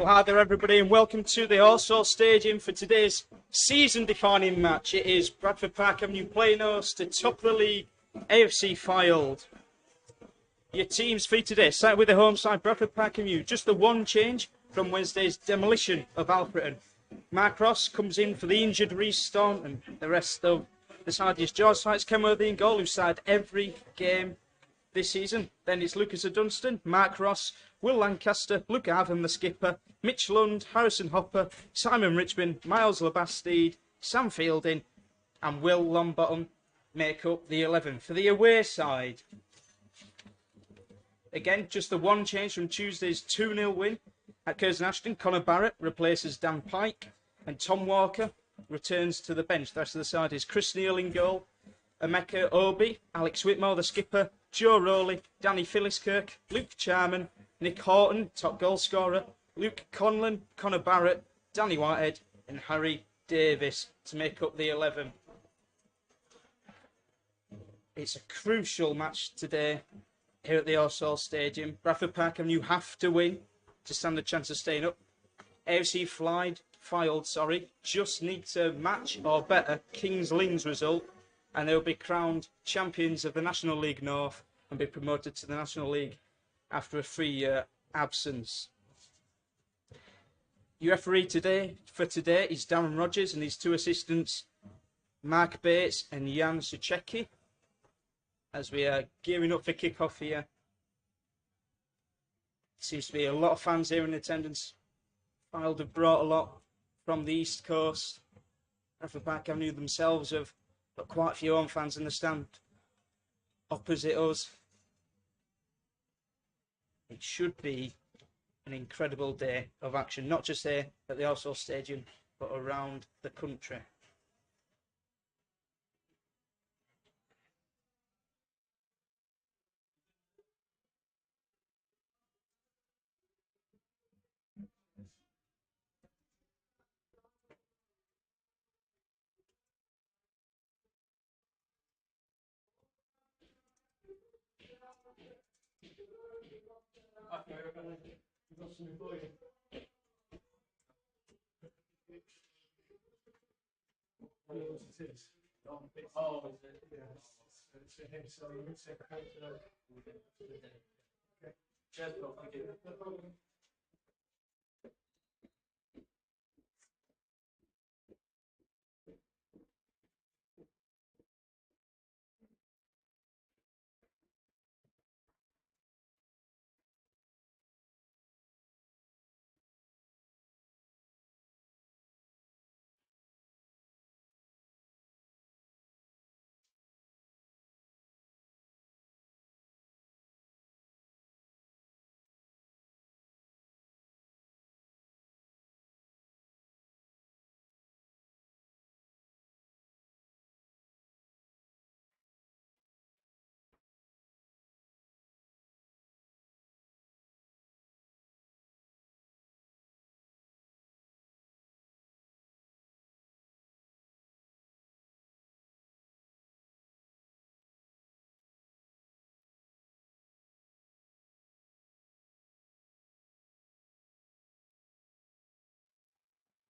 Well, hi there everybody and welcome to the Horsehall Stadium for today's season-defining match. It is Bradford Park Avenue playing host to top of the league, AFC Fylde. Your teams for today, starting with the home side, Bradford Park Avenue. Just the one change from Wednesday's demolition of Alfreton. Mark Ross comes in for the injured Reece Staunton, and the rest of the side is George Sykes, Kenworthy and goal, who started every game this season. Then it's Lucas Dunstan, Mark Ross, Will Lancaster, Luke Artham, the skipper, Mitch Lund, Harrison Hopper, Simon Richmond, Miles Labastide, Sam Fielding and Will Longbottom make up the 11. For the away side, again, just the one change from Tuesday's 2-0 win at Curzon Ashton. Connor Barrett replaces Dan Pike and Tom Walker returns to the bench. The rest of the side is Chris Neal in goal, Emeka Obi, Alex Whitmore, the skipper, Joe Rowley, Danny Philliskirk, Luke Charman, Nick Horton, top goal scorer, Luke Conlon, Connor Barrett, Danny Whitehead and Harry Davis to make up the 11. It's a crucial match today here at the Horsehall Stadium. Bradford Park Avenue have to win to stand a chance of staying up. AFC Fylde, just need to match or better Kings Lynn's result and they'll be crowned champions of the National League North and be promoted to the National League after a 3-year absence. Your referee for today is Darren Rogers and his two assistants Mark Bates and Jan Suchecki. As we are gearing up for kick-off here, seems to be a lot of fans here in attendance. Fylde have brought a lot from the East Coast. Bradford Park Avenue themselves have got quite a few home fans in the stand opposite us. It should be an incredible day of action, not just here at the Horsehall Stadium, but around the country.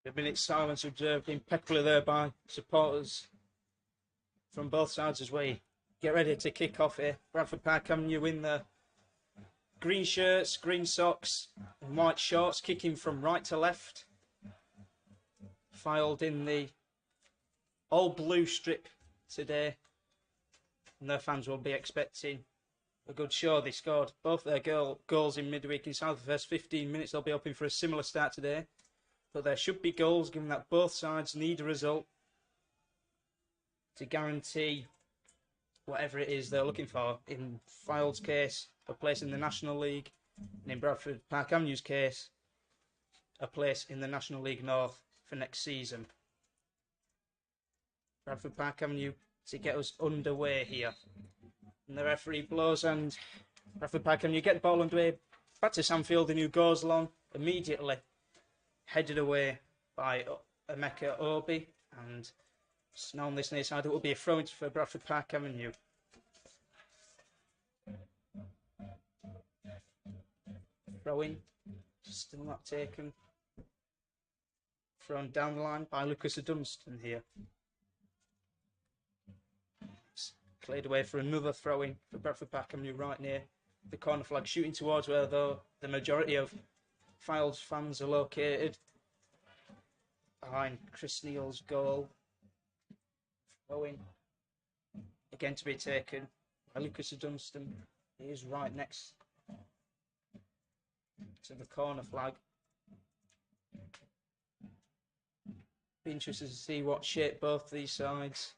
A minute's silence observed impeccably there by supporters from both sides as we get ready to kick off here. Bradford Park Avenue in the green shirts, green socks and white shorts, kicking from right to left. Fylde in the all blue strip today. And their fans will be expecting a good show. They scored both their goals in midweek inside the first 15 minutes. They'll be hoping for a similar start today. But there should be goals, given that both sides need a result to guarantee whatever it is they're looking for. In Fylde's case, a place in the National League, and in Bradford Park Avenue's case, a place in the National League North for next season. Bradford Park Avenue to get us underway here. And the referee blows and Bradford Park Avenue get the ball underway. Back to Sam Fielding, who goes long immediately. Headed away by Emeka Obi, and now on this near side it will be a throw-in for Bradford Park Avenue. Throw-in, still not taken. thrown down the line by Lucas Dunstan here. It's cleared away for another throw-in for Bradford Park Avenue right near the corner flag, shooting towards where though the majority of Fylde's fans are located, behind Chris Neal's goal. Throw-in again to be taken by Lucas Dunstan. He is right next to the corner flag. Be interested to see what shape both these sides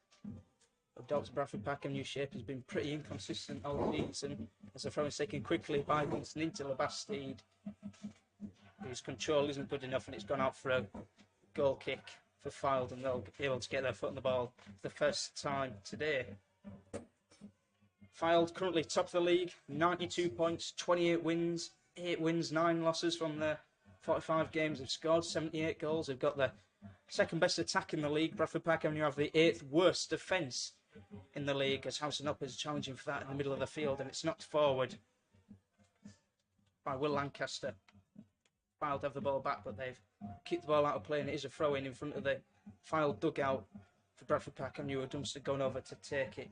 adopt. Bradford Park Avenue shape has been pretty inconsistent all season, as the throw is taken quickly by Dunstan into Labastide, whose control isn't good enough, and it's gone out for a goal kick for Fylde, and they'll be able to get their foot on the ball for the first time today. Fylde currently top of the league, 92 points, 28 wins, 8 wins, 9 losses from the 45 games they've scored, 78 goals. They've got the second best attack in the league. Bradford Park Avenue have the 8th worst defence in the league, as House and Up is challenging for that in the middle of the field, and it's knocked forward by Will Lancaster. Fylde have the ball back, but they've kicked the ball out of play, and it is a throw-in in front of the Fylde dugout for Bradford Park Avenue. Dunstan going over to take it.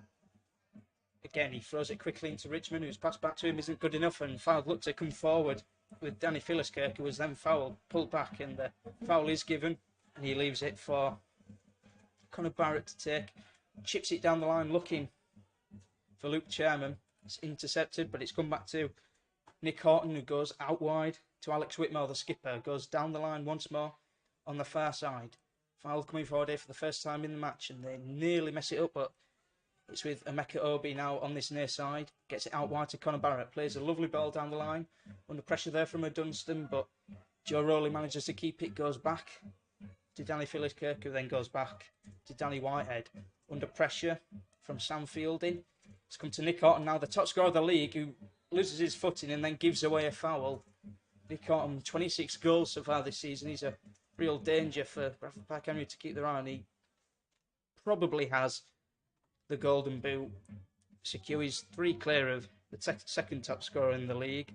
Again, he throws it quickly into Richmond, whose pass back to him isn't good enough, and Fylde look to come forward with Danny Philliskirk, who was then fouled, pulled back, and the foul is given, and he leaves it for Conor Barrett to take. Chips it down the line, looking for Luke Chairman. It's intercepted, but it's come back to Nick Horton, who goes out wide to Alex Whitmore, the skipper. Goes down the line once more on the far side. Fylde coming forward here for the first time in the match, and they nearly mess it up, but it's with Emeka Obi now on this near side. Gets it out wide to Conor Barrett. Plays a lovely ball down the line. Under pressure there from a Dunstan, but Joe Rowley manages to keep it. Goes back to Danny Philliskirk, who then goes back to Danny Whitehead. Under pressure from Sam Fielding. It's come to Nick Horton now, the top scorer of the league, who loses his footing and then gives away a foul. Nick Horton, 26 goals so far this season. He's a real danger for Bradford Park Avenue to keep their eye on. He probably has the golden boot. Secure. He's 3 clear of the second top scorer in the league.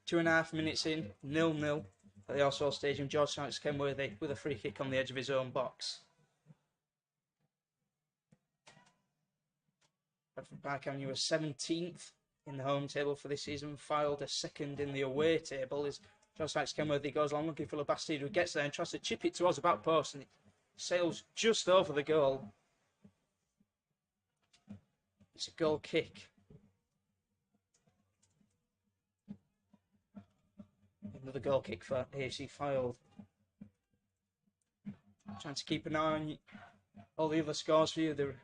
2.5 minutes in, 0-0 at the Allsall Stadium. George Sykes Kenworthy with a free kick on the edge of his own box. Bradford Park Avenue are 17th in the home table for this season. Fylde a 2nd in the away table. As George Sykes Kenworthy goes along looking for Labastide, who gets there and tries to chip it towards the back post, and it sails just over the goal. It's a goal kick. Another goal kick for AFC Fylde. Trying to keep an eye on all the other scores for you. There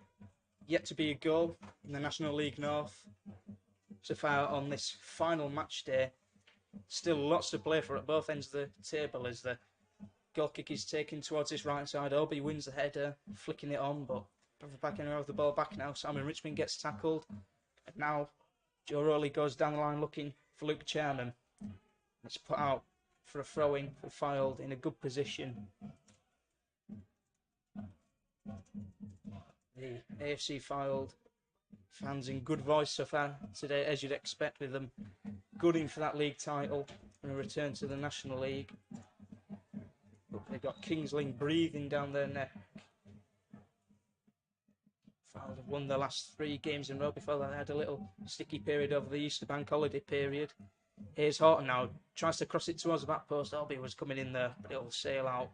yet to be a goal in the National League North so far on this final match day. Still lots to play for at both ends of the table, as the goal kick is taken towards this right side. Obi wins the header, flicking it on, but Bradford Park Avenue have the ball back now. Simon Richmond gets tackled, and now Joe Rowley goes down the line looking for Luke Chairman. It's put out for a throw-in for Fylde in a good position. The AFC Fylde fans in good voice so far today, as you'd expect, with them gunning for that league title and a return to the National League. But they've got Kingsling breathing down their neck. Fylde have won the last 3 games in a row. Before that, they had a little sticky period over the Easter bank holiday period. Here's Horton now, tries to cross it towards the back post. Obi was coming in there, but it'll sail out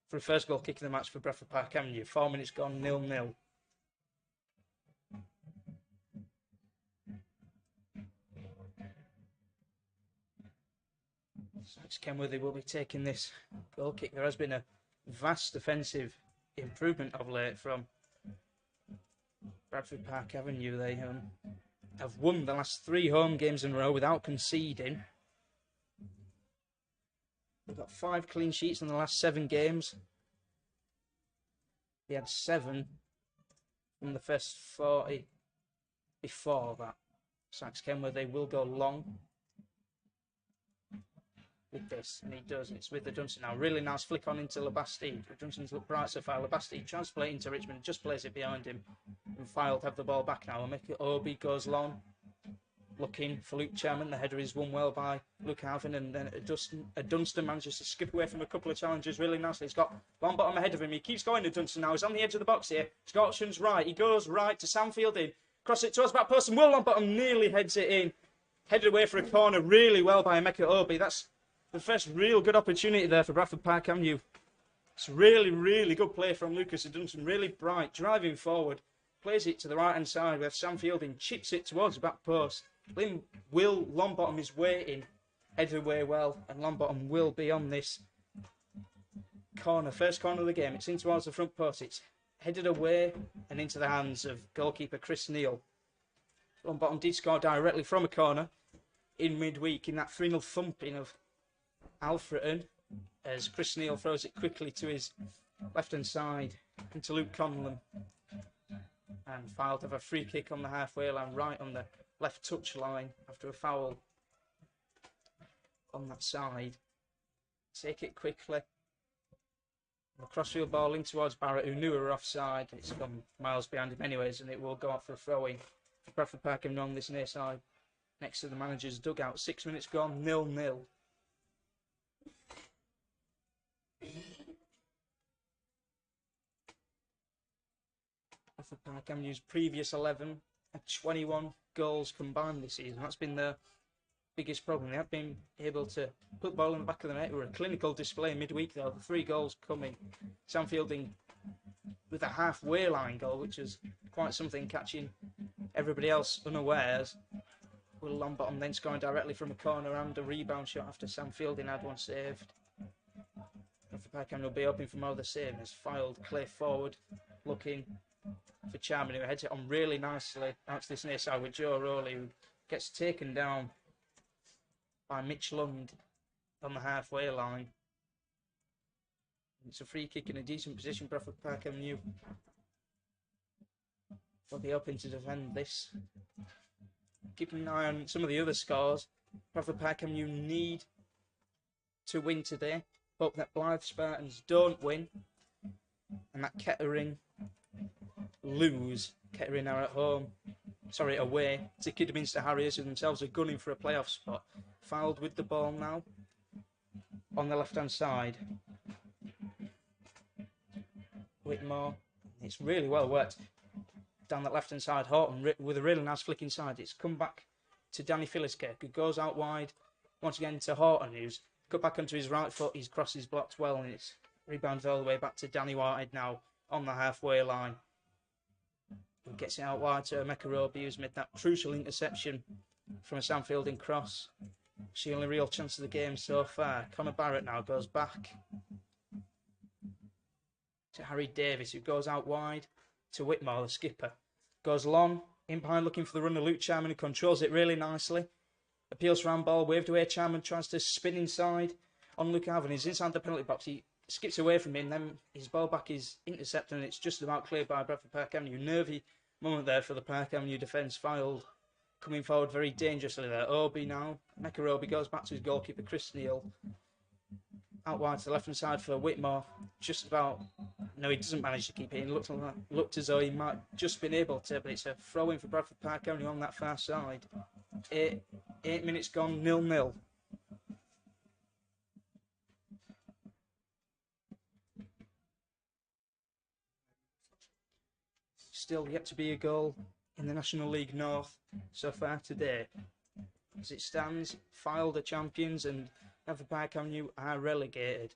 for a first goal kick in the match for Bradford Park Avenue. 4 minutes gone, 0-0. Sykes Kenworthy will be taking this goal kick. There has been a vast defensive improvement of late from Bradford Park Avenue. They have won the last 3 home games in a row without conceding. They've got 5 clean sheets in the last 7 games. They had 7 from the first 40 before that. Sykes Kenworthy will go long with this, and he does. It's with the Dunstan now. Really nice flick on into Labastide. The Dunstans look bright so far. Labastide tries to play it into Richmond, just plays it behind him. And Fylde have the ball back now. Emeka Obi goes long. looking for Luke Chairman. The header is won well by Luke Alvin, and then Dunstan manages to skip away from a couple of challenges really nicely. He's got Longbottom ahead of him. He keeps going to Dunstan now. He's on the edge of the box here. He's got options right. He goes right to Sam Fylde. Cross it towards back post, and Will Longbottom nearly heads it in. Headed away for a corner really well by Emeka Obi. That's the first real good opportunity there for Bradford Park Avenue. It's really, really good play from Lucas Dunstan. Really bright, driving forward. Plays it to the right-hand side where Sam Fielding chips it towards the back post. Will Longbottom is waiting. Headed away well, and Longbottom will be on this corner. First corner of the game. It's in towards the front post. It's headed away and into the hands of goalkeeper Chris Neal. Longbottom did score directly from a corner in midweek in that 3-0 thumping of Alfreton, as Chris Neal throws it quickly to his left-hand side into Luke Conlon. And Fylde have a free kick on the halfway line, right on the left touch line after a foul on that side. Take it quickly. The crossfield ball in towards Barrett, who knew we were offside. It's gone miles behind him anyways, and it will go out for a throw-in for Bradford Park and on this near side. Next to the manager's dugout. 6 minutes gone, 0-0. Bradford Park Avenue's previous 11 had 21 goals combined this season. That's been their biggest problem. They have been able to put the ball in the back of the net. It was a clinical display midweek though. The 3 goals coming. Sam Fielding with a halfway line goal, which is quite something, catching everybody else unawares. Will Longbottom then scoring directly from a corner and a rebound shot after Sam Fielding had one saved. Bradford Park Avenue will be open for more of the same as Fylde play forward, looking for Charman, who heads it on really nicely out to this near side with Joe Rowley, who gets taken down by Mitch Lund on the halfway line. It's a free kick in a decent position. Bradford Park Avenue will be open to defend this. Keeping an eye on some of the other scores. Bradford Park Avenue need to win today. Hope that Blythe Spartans don't win and that Kettering lose. Kettering are at home, away to Kidderminster Harriers, who themselves are gunning for a playoff spot. Fylde with the ball now on the left-hand side. Whitmore, it's really well worked down that left-hand side. Horton with a really nice flick inside. It's come back to Danny Philliskirk, who goes out wide once again to Horton, who's cut back onto his right foot. He's crossed his blocks well, and it's rebounded all the way back to Danny Whitehead now on the halfway line. He gets it out wide to Emeka Obi, who's made that crucial interception from a Sam Fielding cross. It's the only real chance of the game so far. Connor Barrett now goes back to Harry Davis, who goes out wide to Whitmore, the skipper. Goes long, in behind looking for the run of Luke Charman, who controls it really nicely. Appeals for handball, waved away. Charman tries to spin inside on Luke Alvin. He's inside the penalty box. He skips away from him, then his ball back is intercepted, and it's just about cleared by Bradford Park Avenue. Nervy moment there for the Park Avenue defence. Fylde coming forward very dangerously there. Obi now. Emeka Obi goes back to his goalkeeper, Chris Neal. Out wide to the left-hand side for Whitmore. Just about... No, he doesn't manage to keep it in. Looked as though he might just been able to, but it's a throw-in for Bradford Park Avenue on that far side. 8 minutes gone, 0-0. Still yet to be a goal in the National League North so far today. As it stands, Fylde are champions and Bradford Park Avenue are relegated.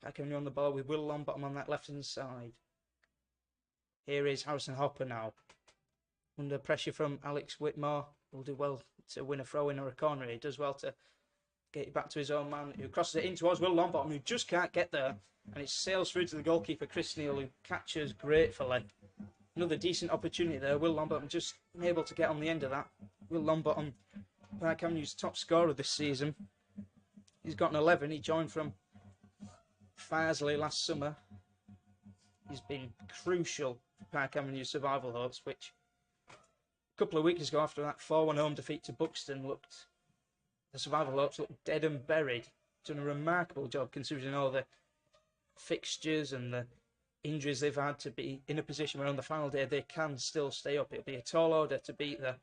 Park Avenue on the ball with Will Longbottom on that left-hand side. Here is Harrison Hopper now. Under pressure from Alex Whitmore. Will do well to win a throw-in or a corner. He does well to get it back to his own man, who crosses it in towards Will Longbottom, who just can't get there. And it sails through to the goalkeeper, Chris Neal, who catches gratefully. Another decent opportunity there. Will Longbottom just able to get on the end of that. Will Longbottom, Park Avenue's top scorer this season. He's got an 11. He joined from Farsley last summer. He's been crucial for Park Avenue's survival hopes, which a couple of weeks ago after that 4-1 home defeat to Buxton the survival hopes looked dead and buried. Done a remarkable job considering all the fixtures and the injuries they've had to be in a position where on the final day they can still stay up. It'll be a tall order to beat the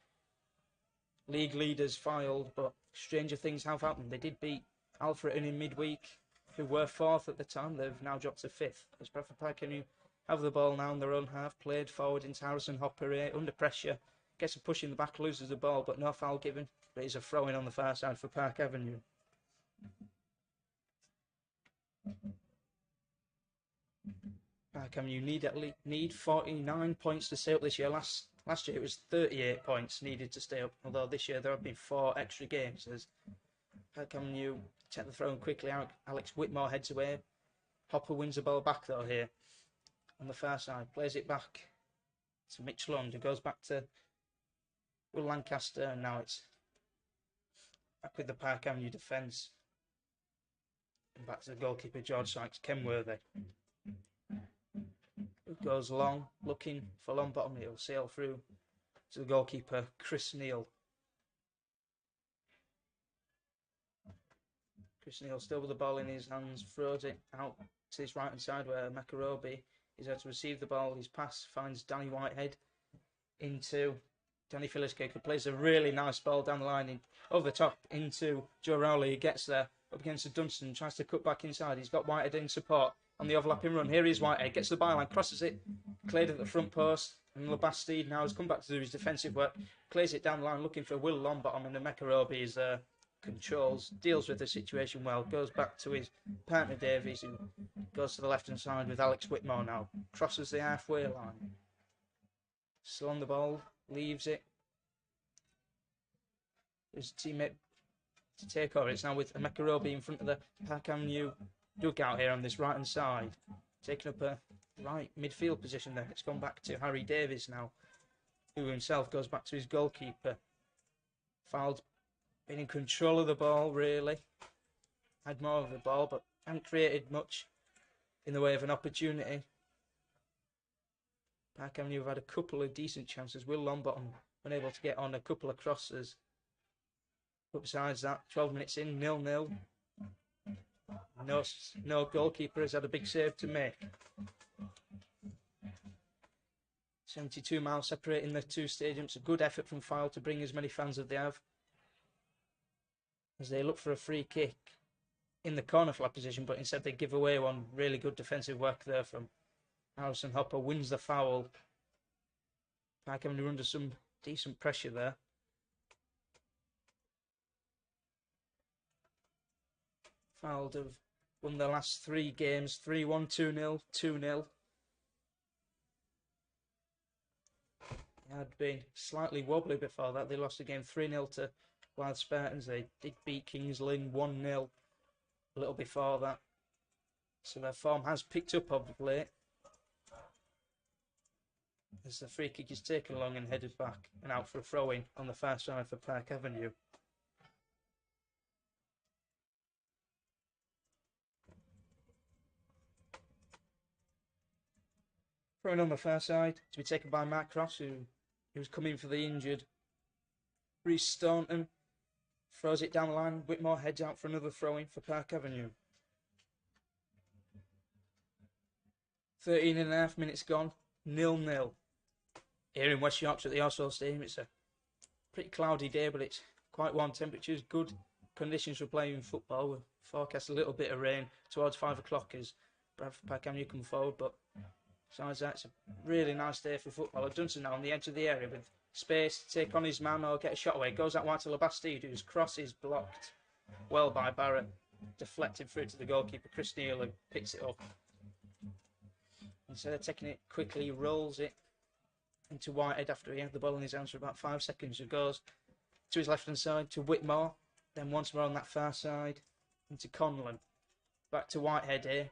league leaders Fylde, but stranger things have happened. They did beat Alfreton in midweek, who were 4th at the time. They've now dropped to 5th. As Bradford Park who have the ball now in their own half, played forward into Harrison Hopper here, under pressure, gets a push in the back, loses the ball, but no foul given. But it's a throw-in on the far side for Park Avenue. Park Avenue need 49 points to stay up this year. Last year it was 38 points needed to stay up, although this year there have been 4 extra games. As Park Avenue take the throw in quickly out, Alex Whitmore heads away. Hopper wins the ball back though here on the far side, plays it back to Mitch Lund, who goes back to Will Lancaster, and now it's back with the Park Avenue defence. And back to the goalkeeper George Sykes Kenworthy. It goes long, looking for long bottom. It'll sail through to the goalkeeper Chris Neal. Chris Neal still with the ball in his hands, throws it out to his right hand side where Makarobi is there to receive the ball. His pass finds Danny Whitehead into Danny Fylde, who plays a really nice ball down the line over the top into Joe Rowley. He gets there up against the Dunstan, tries to cut back inside. He's got Whitehead in support on the overlapping run. Here is Whitehead, gets to the byline, crosses it, cleared at the front post, and Labastide now has come back to do his defensive work, clears it down the line looking for Will Longbottom, and the Mekarobi is controls, deals with the situation well, goes back to his partner Davies, who goes to the left hand side with Alex Whitmore now, crosses the halfway line, still on the ball, leaves it. His teammate to take over. It's now with Mekarobi in front of the Park Avenue dugout here on this right hand side, taking up a right midfield position there. It's gone back to Harry Davies now, who himself goes back to his goalkeeper. Fylde been in control of the ball, really. Had more of the ball, but hadn't created much in the way of an opportunity. Park Avenue have had a couple of decent chances. Will Longbottom unable to get on a couple of crosses. But besides that, 12 minutes in, 0-0. No goalkeeper has had a big save to make. 72 miles separating the two stadiums. A good effort from Fylde to bring as many fans as they have, as they look for a free kick in the corner flag position, but instead they give away one. Really good defensive work there from Harrison Hopper. Wins the foul. Park Avenue under some decent pressure there. Fylde have won their last 3 games, 3-1, 2-0, 2-0. They had been slightly wobbly before that. They lost the game 3-0 to Wild Spartans. They did beat Kings Lynn 1-0 a little before that. So their form has picked up of late, as the free kick is taken along and headed back and out for a throw-in on the far side for Park Avenue. Throw-in on the far side to be taken by Matt Cross, who was coming for the injured Reece Staunton. Throws it down the line. Whitmore heads out for another throw-in for Park Avenue. 13.5 minutes gone. 0-0. Here in West Yorkshire at the Oswald Stadium. It's a pretty cloudy day, but it's quite warm temperatures. Good conditions for playing football. We'll forecast a little bit of rain towards 5 o'clock as Bradford Park Avenue come forward, but besides that, it's a really nice day for football. Dunstan now on the edge of the area with space to take on his man or get a shot away. Goes out wide to Labastide, whose cross is blocked well by Barrett. Deflected through to the goalkeeper, Chris Neal, who picks it up. Instead of taking it quickly, he rolls it into Whitehead after he had the ball in his hands for about 5 seconds. It goes to his left-hand side to Whitmore. Then once more on that far side into Conlon. Back to Whitehead here.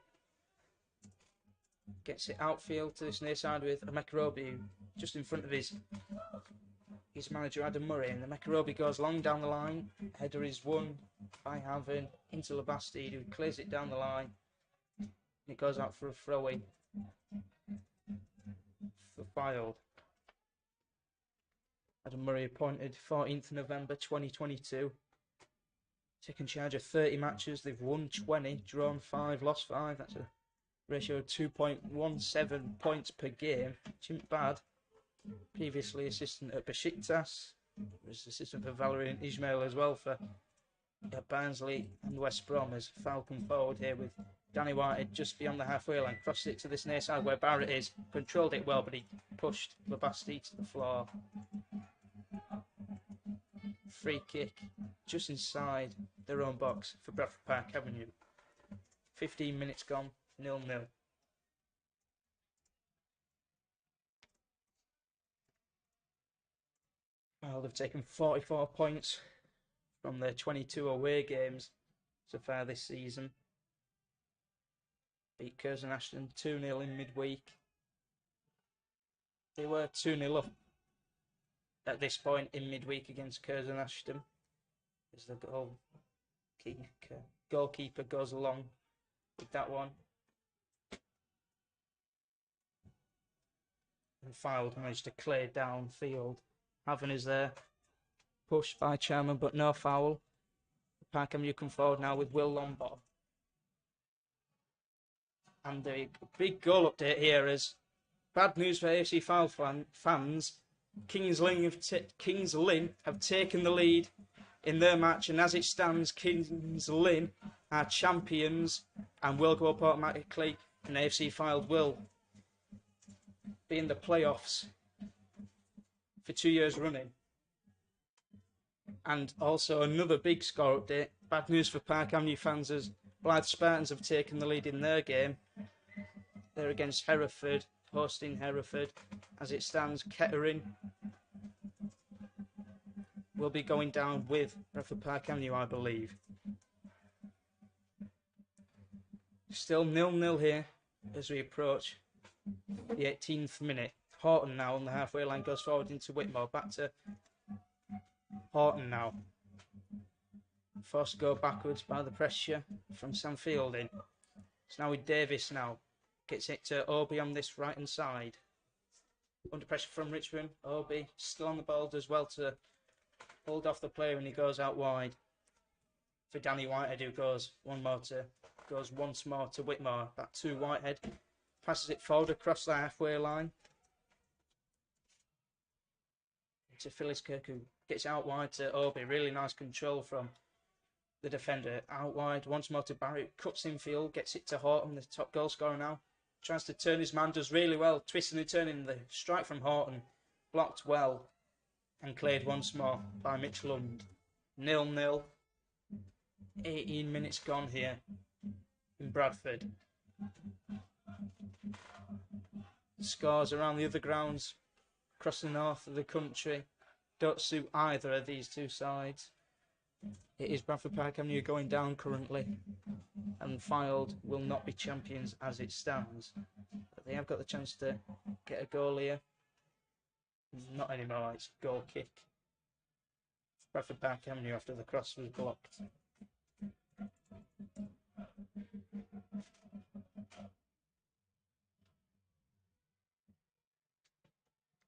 Gets it outfield to this near side with a Mekarobi just in front of his manager Adam Murray, and the Mekarobi goes long down the line. Header is won by Haven into Labastide, who clears it down the line. And it goes out for a throw-in for Fylde. Adam Murray appointed 14th November 2022. Taken charge of 30 matches. They've won 20, drawn 5, lost 5. That's a ratio of 2.17 points per game, which isn't bad. Previously assistant at Besiktas, was assistant for Valerian Ismail as well for Barnsley and West Brom as Falcon forward here with Danny Whitehead just beyond the halfway line. Crossed it to this near side where Barrett is. Controlled it well, but he pushed Labasti to the floor. Free kick just inside their own box for Bradford Park Avenue. 15 minutes gone, 0-0. Well, they've taken 44 points from their 22 away games so far this season. Beat Curzon Ashton 2-0 in midweek. They were 2-0 up at this point in midweek against Curzon Ashton as the goalkeeper goes along with that one. And Fylde managed to clear downfield. Haven is there, pushed by Chairman, but no foul. Parkham, you come forward now with Will Lombard. And a big goal update here is bad news for AFC Fylde fans. Kings Lynn have taken the lead in their match, and as it stands, Kings Lynn are champions and will go up automatically, and AFC Fylde will be in the playoffs for 2 years running. And also another big score update. Bad news for Park Avenue fans as Blythe Spartans have taken the lead in their game. They're against Hereford, hosting Hereford. As it stands, Kettering will be going down with Bradford Park Avenue, I believe. Still 0-0 here as we approach the 18th minute. Horton now on the halfway line goes forward into Whitmore. Back to Horton now. Forced to go backwards by the pressure from Sam Fielding. It's now with Davis now. Gets it to Obi on this right hand side. Under pressure from Richmond. Obi still on the ball, does well to hold off the player, and he goes out wide for Danny Whitehead, who goes once more to Whitmore. Back to Whitehead. Passes it forward across the halfway line to Phyllis Kirk, who gets out wide to Obi. Really nice control from the defender. Out wide once more to Barrett. Cuts infield, gets it to Horton, the top goal scorer now. Tries to turn his man, does really well. Twisting and turning, the strike from Horton. Blocked well and cleared once more by Mitch Lund. 0-0. 18 minutes gone here in Bradford. Scores around the other grounds across the north of the country don't suit either of these two sides. It is Bradford Park Avenue going down currently, and Fylde will not be champions as it stands. But they have got the chance to get a goal here. Not anymore, it's goal kick. Bradford Park Avenue after the cross was blocked.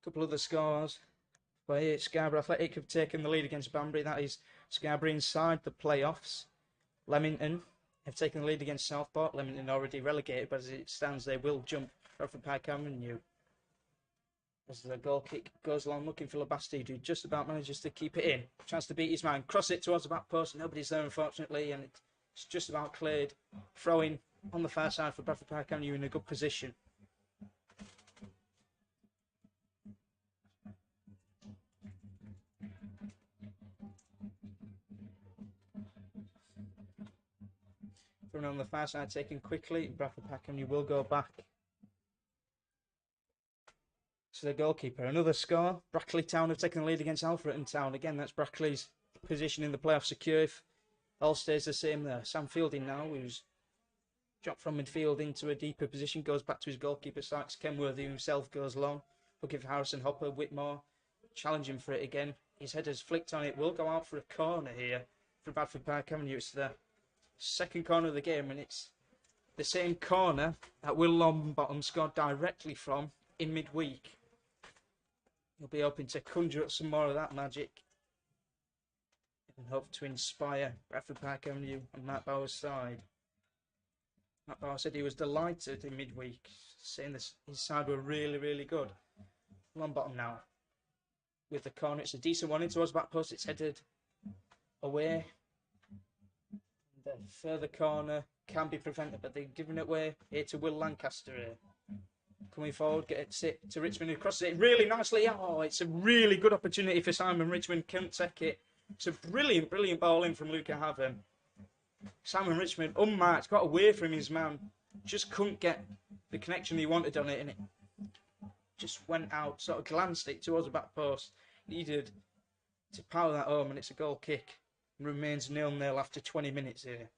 Couple other scores. Where Scarborough Athletic have taken the lead against Banbury. That is Scarborough inside the playoffs. Leamington have taken the lead against Southport. Leamington already relegated, but as it stands, they will jump Bradford Park Avenue. As the goal kick goes along, looking for Labasti, who just about manages to keep it in. Chance to beat his man. Cross it towards the back post. Nobody's there, unfortunately, and it's just about cleared. Throwing on the far side for Bradford Park Avenue in a good position. From on the far side, taken quickly. Bradford Park Avenue will go back to the goalkeeper. Another score. Brackley Town have taken the lead against Alfreton Town. Again, that's Brackley's position in the playoff secure. If all stays the same there. Sam Fielding now, who's dropped from midfield into a deeper position, goes back to his goalkeeper, Sykes Kenworthy, himself goes long. Looking for Harrison Hopper. Whitmore challenging for it again. His header's flicked on it. Will go out for a corner here for Bradford Park Avenue. It's the second corner of the game, and it's the same corner that Will Longbottom scored directly from in midweek. He'll be hoping to conjure up some more of that magic and hope to inspire Bradford Park Avenue on Matt Bauer's side. Matt Bauer said he was delighted in midweek, saying this, his side were really, really good. Longbottom now. with the corner. It's a decent one in towards back post. It's headed away. The further corner can be prevented, but they're giving it away here to Will Lancaster here. Coming forward, gets it to Richmond, who crosses it really nicely. Oh, it's a really good opportunity for Simon Richmond. Can't take it. It's a brilliant, brilliant ball in from Luca Haven. Simon Richmond, unmarked, got away from his man. Just couldn't get the connection he wanted on it, and it just went out, sort of glanced it towards the back post. Needed to power that home, and it's a goal kick. Remains 0-0 after 20 minutes here.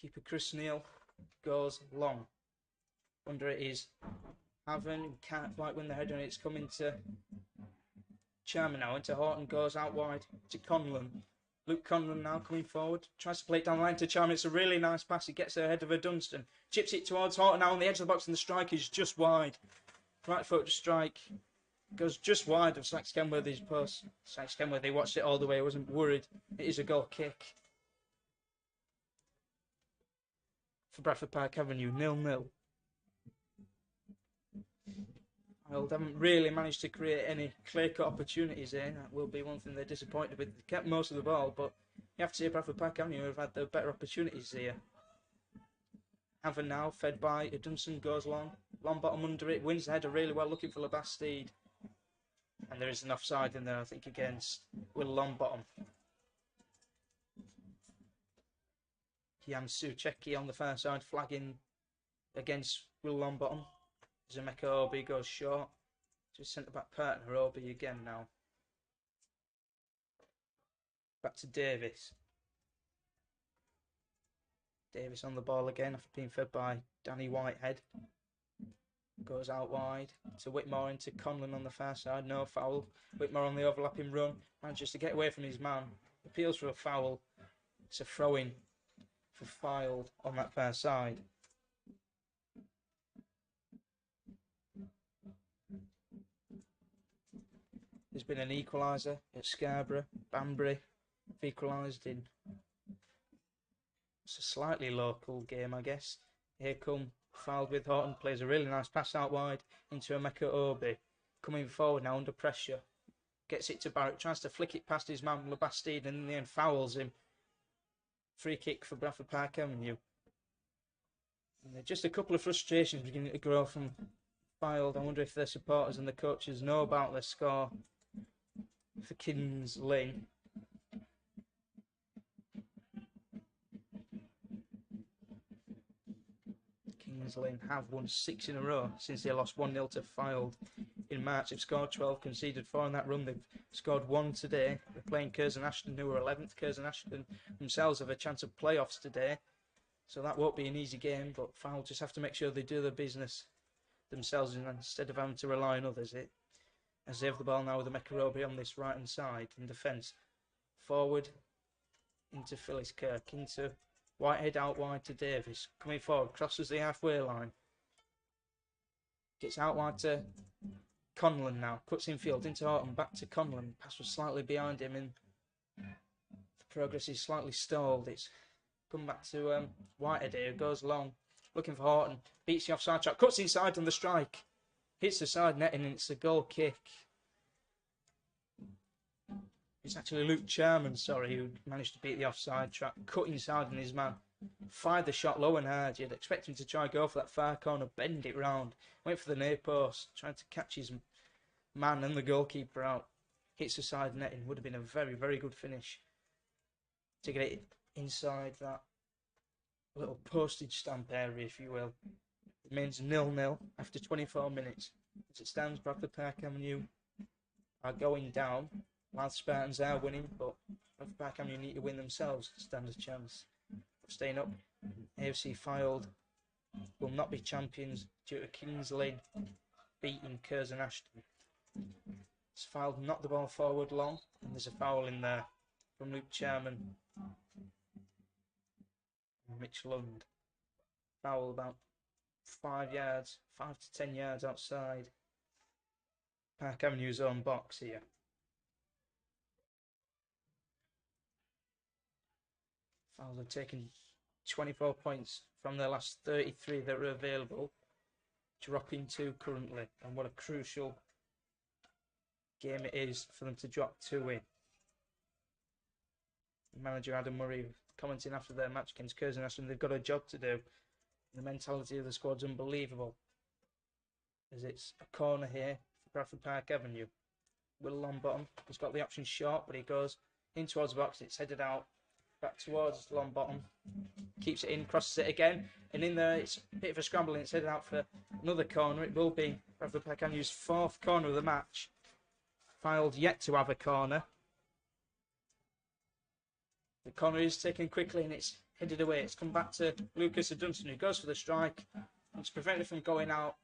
Keeper Chris Neal goes long. Under it is Haven, can't quite win the header, and it's coming to Charman now. Into Horton, goes out wide to Conlon. Luke Conlon now coming forward, tries to play it down the line to Charman. It's a really nice pass. He gets ahead of Dunstan, chips it towards Horton now on the edge of the box, and the strike is just wide. Right foot strike goes just wide of Sykes Kenworthy's post. Sykes Kenworthy watched it all the way, wasn't worried. It is a goal kick for Bradford Park Avenue, 0-0. Fylde haven't really managed to create any clear-cut opportunities here. That will be one thing they're disappointed with. They kept most of the ball, but you have to say Bradford Park Avenue have had the better opportunities here. Haven now, fed by Dunstan, goes long. Long bottom under it, wins the header really well, looking for Labastide. And there is an offside in there, I think, against Will Longbottom. Jan Sucheki on the far side, flagging against Will Longbottom. Zemeka Obi goes short. To his centre-back partner, Obi again now. Back to Davis. Davis on the ball again after being fed by Danny Whitehead. Goes out wide to Whitmore, into Conlon on the far side. No foul. Whitmore on the overlapping run. Manages to get away from his man. Appeals for a foul. It's a throw-in for Fylde on that far side. There's been an equaliser at Scarborough. Banbury have equalised in. It's a slightly local game, I guess. Here come Fylde with Horton, plays a really nice pass out wide into Emeka Obi. Coming forward now under pressure. Gets it to Barrett, tries to flick it past his man Labastide, and in the end fouls him. Free kick for Bradford Park Avenue. And just a couple of frustrations beginning to grow from Fylde. I wonder if their supporters and the coaches know about their score for Kings Lynn. Kings Lynn have won 6 in a row since they lost 1-0 to Fylde in March. They've scored 12, conceded 4 in that run. They've scored 1 today. They're playing Curzon Ashton, who are 11th. Curzon Ashton themselves have a chance of playoffs today, so that won't be an easy game, but Fylde just have to make sure they do their business themselves instead of having to rely on others. As they have the ball now with the Mekarobi on this right hand side in defence. Forward into Phyllis Kirk, into Whitehead out wide to Davis. Coming forward, crosses the halfway line. Gets out wide to Conlon now. Cuts in field into Horton, back to Conlon. Pass was slightly behind him and the progress is slightly stalled. It's come back to Whitehead here, goes long. Looking for Horton. Beats the offside trap. Cuts inside on the strike. Hits the side netting and it's a goal kick. It's actually Luke Charman, who managed to beat the offside trap. Cut inside on his man. Fired the shot low and hard. You'd expect him to try and go for that far corner, bend it round. Went for the near post, trying to catch his man and the goalkeeper out. Hits the side netting. Would have been a very, very good finish to get it inside that little postage stamp area, if you will. Remains 0-0 after 24 minutes. As it stands, Bradford Park Avenue are going down. While Spartans are winning, but Bradford Park Avenue need to win themselves to stand a chance of staying up. AFC Fylde will not be champions due to Kings Lynn beating Curzon Ashton. It's Fylde knocked the ball forward long, and there's a foul in there from Luke Charman. Mitch Lund. Foul about 5 to 10 yards outside Park Avenue's own box here. Fylde have taken 24 points from their last 33 that were available, dropping 2 currently. And what a crucial game it is for them to drop 2 in. Manager Adam Murray commenting after their match against Curzon, asking they've got a job to do. The mentality of the squad's unbelievable. As it's a corner here for Bradford Park Avenue. Will Longbottom, he's got the option short, but he goes in towards the box. It's headed out back towards Longbottom. Keeps it in, crosses it again, and in there it's a bit of a scramble, and it's headed out for another corner. It will be Bradford Park Avenue's 4th corner of the match. Fylde yet to have a corner. The corner is taken quickly and it's headed away. It's come back to Lucas Dunstan, who goes for the strike. It's prevented from going out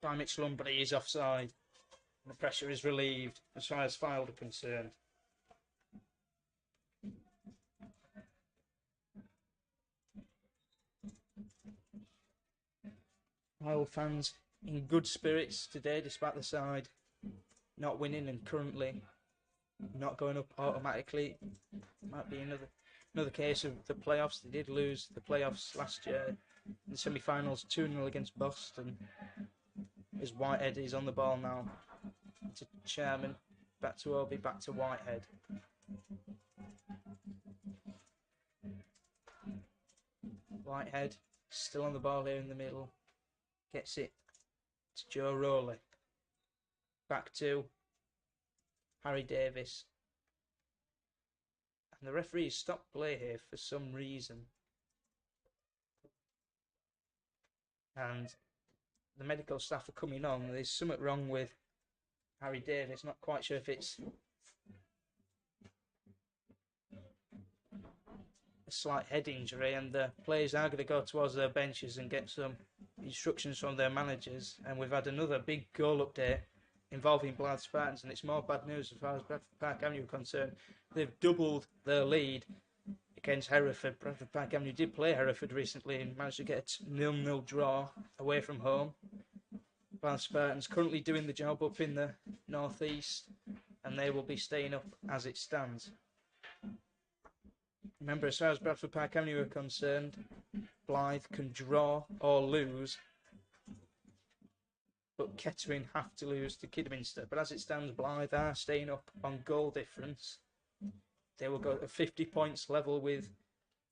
by Mitch Lund, but he is offside. The pressure is relieved as far as Fylde are concerned. Fylde fans in good spirits today, despite the side not winning and currently not going up automatically. Might be another case of the playoffs. They did lose the playoffs last year in the semi-finals 2-0 against Boston. As Whitehead is on the ball now to Chairman, back to Obi, back to Whitehead. Whitehead still on the ball here in the middle. Gets it to Joe Rowley. Back to Harry Davis. And the referees stopped play here for some reason. And the medical staff are coming on. There's something wrong with Harry Davis. Not quite sure if it's a slight head injury, and the players are going to go towards their benches and get some instructions from their managers. And we've had another big goal update involving Blythe Spartans, and it's more bad news as far as Bradford Park Avenue are concerned. They've doubled their lead against Hereford. Bradford Park Avenue did play Hereford recently and managed to get a 0-0 draw away from home. Blythe Spartans currently doing the job up in the northeast, and they will be staying up as it stands. Remember, as far as Bradford Park Avenue are concerned, Blythe can draw or lose, but Kettering have to lose to Kidderminster. But as it stands, Blythe are staying up on goal difference. They will go to 50 points level with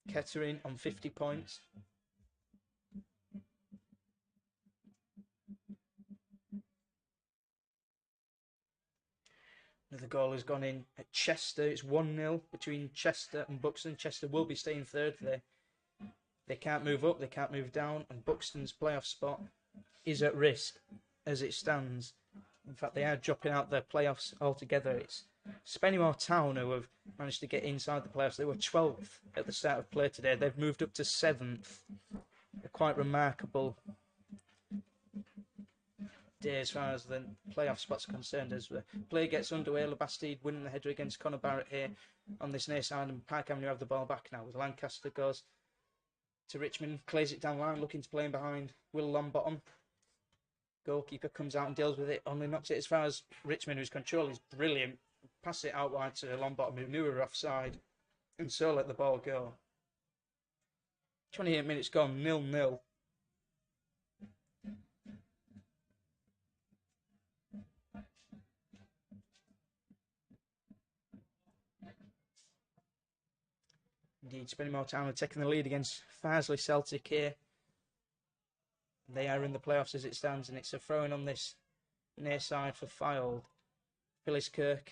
Kettering on 50 points. Another goal has gone in at Chester. It's 1-0 between Chester and Buxton. Chester will be staying third there. They can't move up, they can't move down, and Buxton's playoff spot is at risk as it stands. In fact, they are dropping out their playoffs altogether. It's Spennymoor Town who have managed to get inside the playoffs. They were 12th at the start of play today. They've moved up to 7th. A quite remarkable day as far as the playoff spots are concerned. As the play gets underway, Labastide winning the header against Conor Barrett here on this near side, and Park Avenue have the ball back now with Lancaster goes to Richmond, clears it down the line, looking to play in behind Will Longbottom. Goalkeeper comes out and deals with it, only knocks it as far as Richmond, whose control is brilliant. Pass it out wide to Longbottom, who knew we were offside, and so let the ball go. 28 minutes gone, 0-0. Indeed, Spennymoor Town are taking the lead against Farsley Celtic here. They are in the playoffs as it stands, and it's a throw-in on this near side for Fylde. Philliskirk,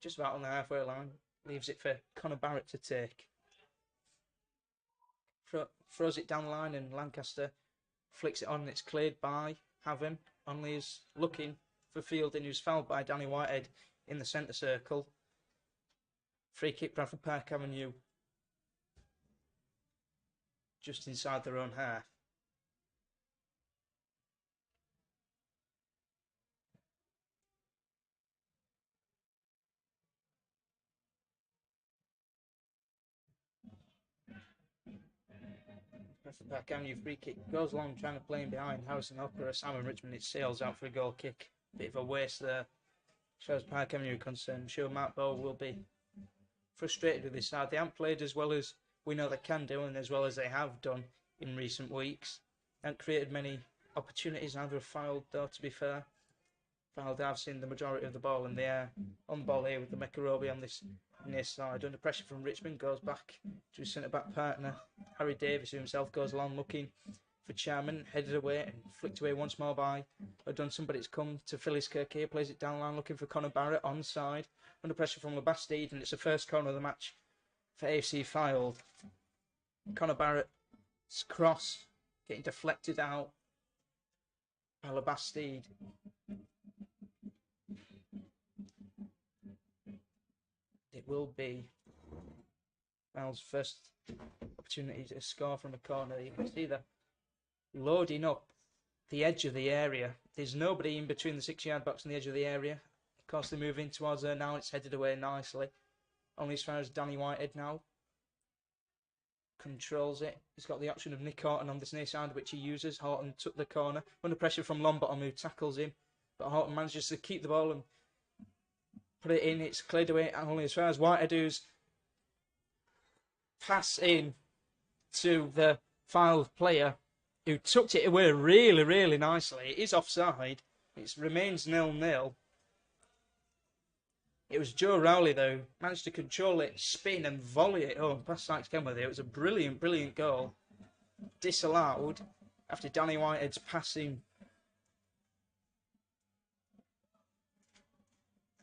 just about on the halfway line, leaves it for Conor Barrett to take. Throws it down the line, and Lancaster flicks it on, and it's cleared by Haven. Only is looking for Fielding, who's fouled by Danny Whitehead in the centre circle. Free kick, Bradford Park Avenue, just inside their own half. Bradford Park Avenue free kick goes long, trying to play in behind Harrison Hopper, Simon Richmond. It sails out for a goal kick. Bit of a waste there. As far as Park Avenue are concerned, I'm sure Mark Bow will be frustrated with this side. They haven't played as well as we know they can do, and as well as they have done in recent weeks. And created many opportunities, neither have Fylde though, to be fair. Fylde have seen the majority of the ball in the air. On the ball here with the Mekarobi on this near side. Under pressure from Richmond, goes back to his centre-back partner, Harry Davis, who himself goes along looking for Chairman, headed away and flicked away once more by O'Dunson, but it's come to Phyllis Kirk here, plays it down the line looking for Conor Barrett onside. Under pressure from Labastide, and it's the first corner of the match for AFC Fylde. Conor Barrett's cross getting deflected out by Labastide. It will be Fylde's first opportunity to score from a corner. You can see they're loading up the edge of the area. There's nobody in between the 6-yard box and the edge of the area. Of course, they're moving towards her now. It's headed away nicely. Only as far as Danny Whitehead now. Controls it. He's got the option of Nick Horton on this near side, which he uses. Horton took the corner. Under pressure from Longbottom, who tackles him. But Horton manages to keep the ball and put it in. It's cleared away only as far as Whitehead, who's pass in to the Fylde player, who tucked it away really, really nicely. It is offside. It remains 0-0. It was Joe Rowley, though, managed to control it, spin and volley it home past Sykes Kenworthy. It was a brilliant, brilliant goal. Disallowed after Danny Whitehead's passing.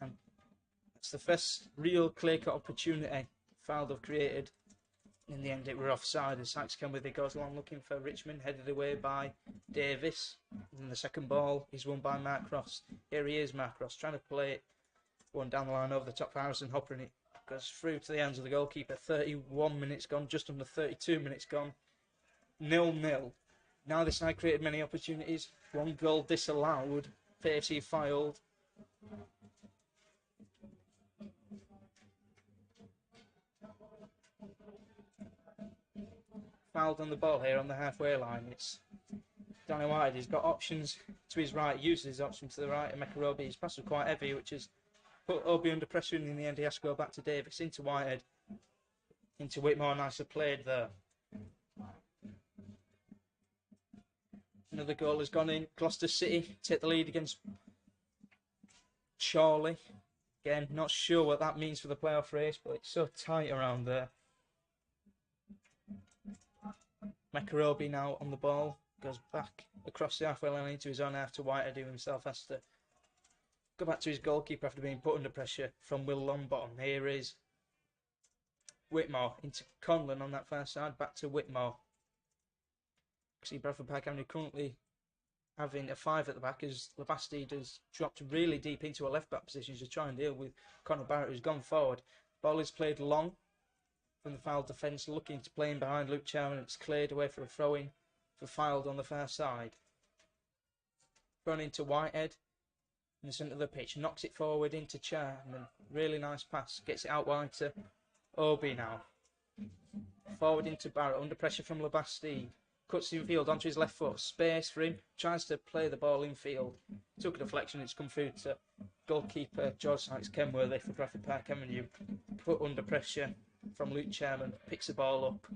And it's the first real clear-cut opportunity Fylde have created. In the end, it were offside, and Sykes Kenworthy goes along looking for Richmond, headed away by Davis. And the second ball is won by Mark Ross. Here he is, Mark Ross, trying to play it one down the line over the top for Harrison Hopper, and it goes through to the hands of the goalkeeper. 31 minutes gone, just under 32 minutes gone. 0-0. Now this side created many opportunities. One goal disallowed for AFC Fylde. Fylde on the ball here on the halfway line. It's Danny Whitehead. He's got options to his right, uses his option to the right, and Mekarobi. His pass was quite heavy, which is put Obi under pressure, and in the end he has to go back to Davis, into Whitehead, into Whitmore. Nicely played there. Another goal has gone in. Gloucester City take the lead against Chorley. Again, not sure what that means for the playoff race, but it's so tight around there. Mekarobi now on the ball, goes back across the halfway line into his own half to Whitehead, who himself has to go back to his goalkeeper after being put under pressure from Will Longbottom. Here is Whitmore into Conlon on that far side, back to Whitmore. See Bradford Park Avenue currently having a 5 at the back as Labastide has dropped really deep into a left back position to try and deal with Conor Barrett, who's gone forward. Ball is played long from the Fylde defence, looking to play in behind Luke Chow, and it's cleared away for a throw-in for Fylde on the far side. Thrown into Whitehead in the centre of the pitch, knocks it forward into Charman. Really nice pass, gets it out wide to Obi now. Forward into Barrett, under pressure from Labastide. Cuts infield onto his left foot, space for him, tries to play the ball infield. Took a deflection, it's come through to goalkeeper George Sykes Kenworthy for Bradford Park Avenue. Put under pressure from Luke Chairman, picks the ball up.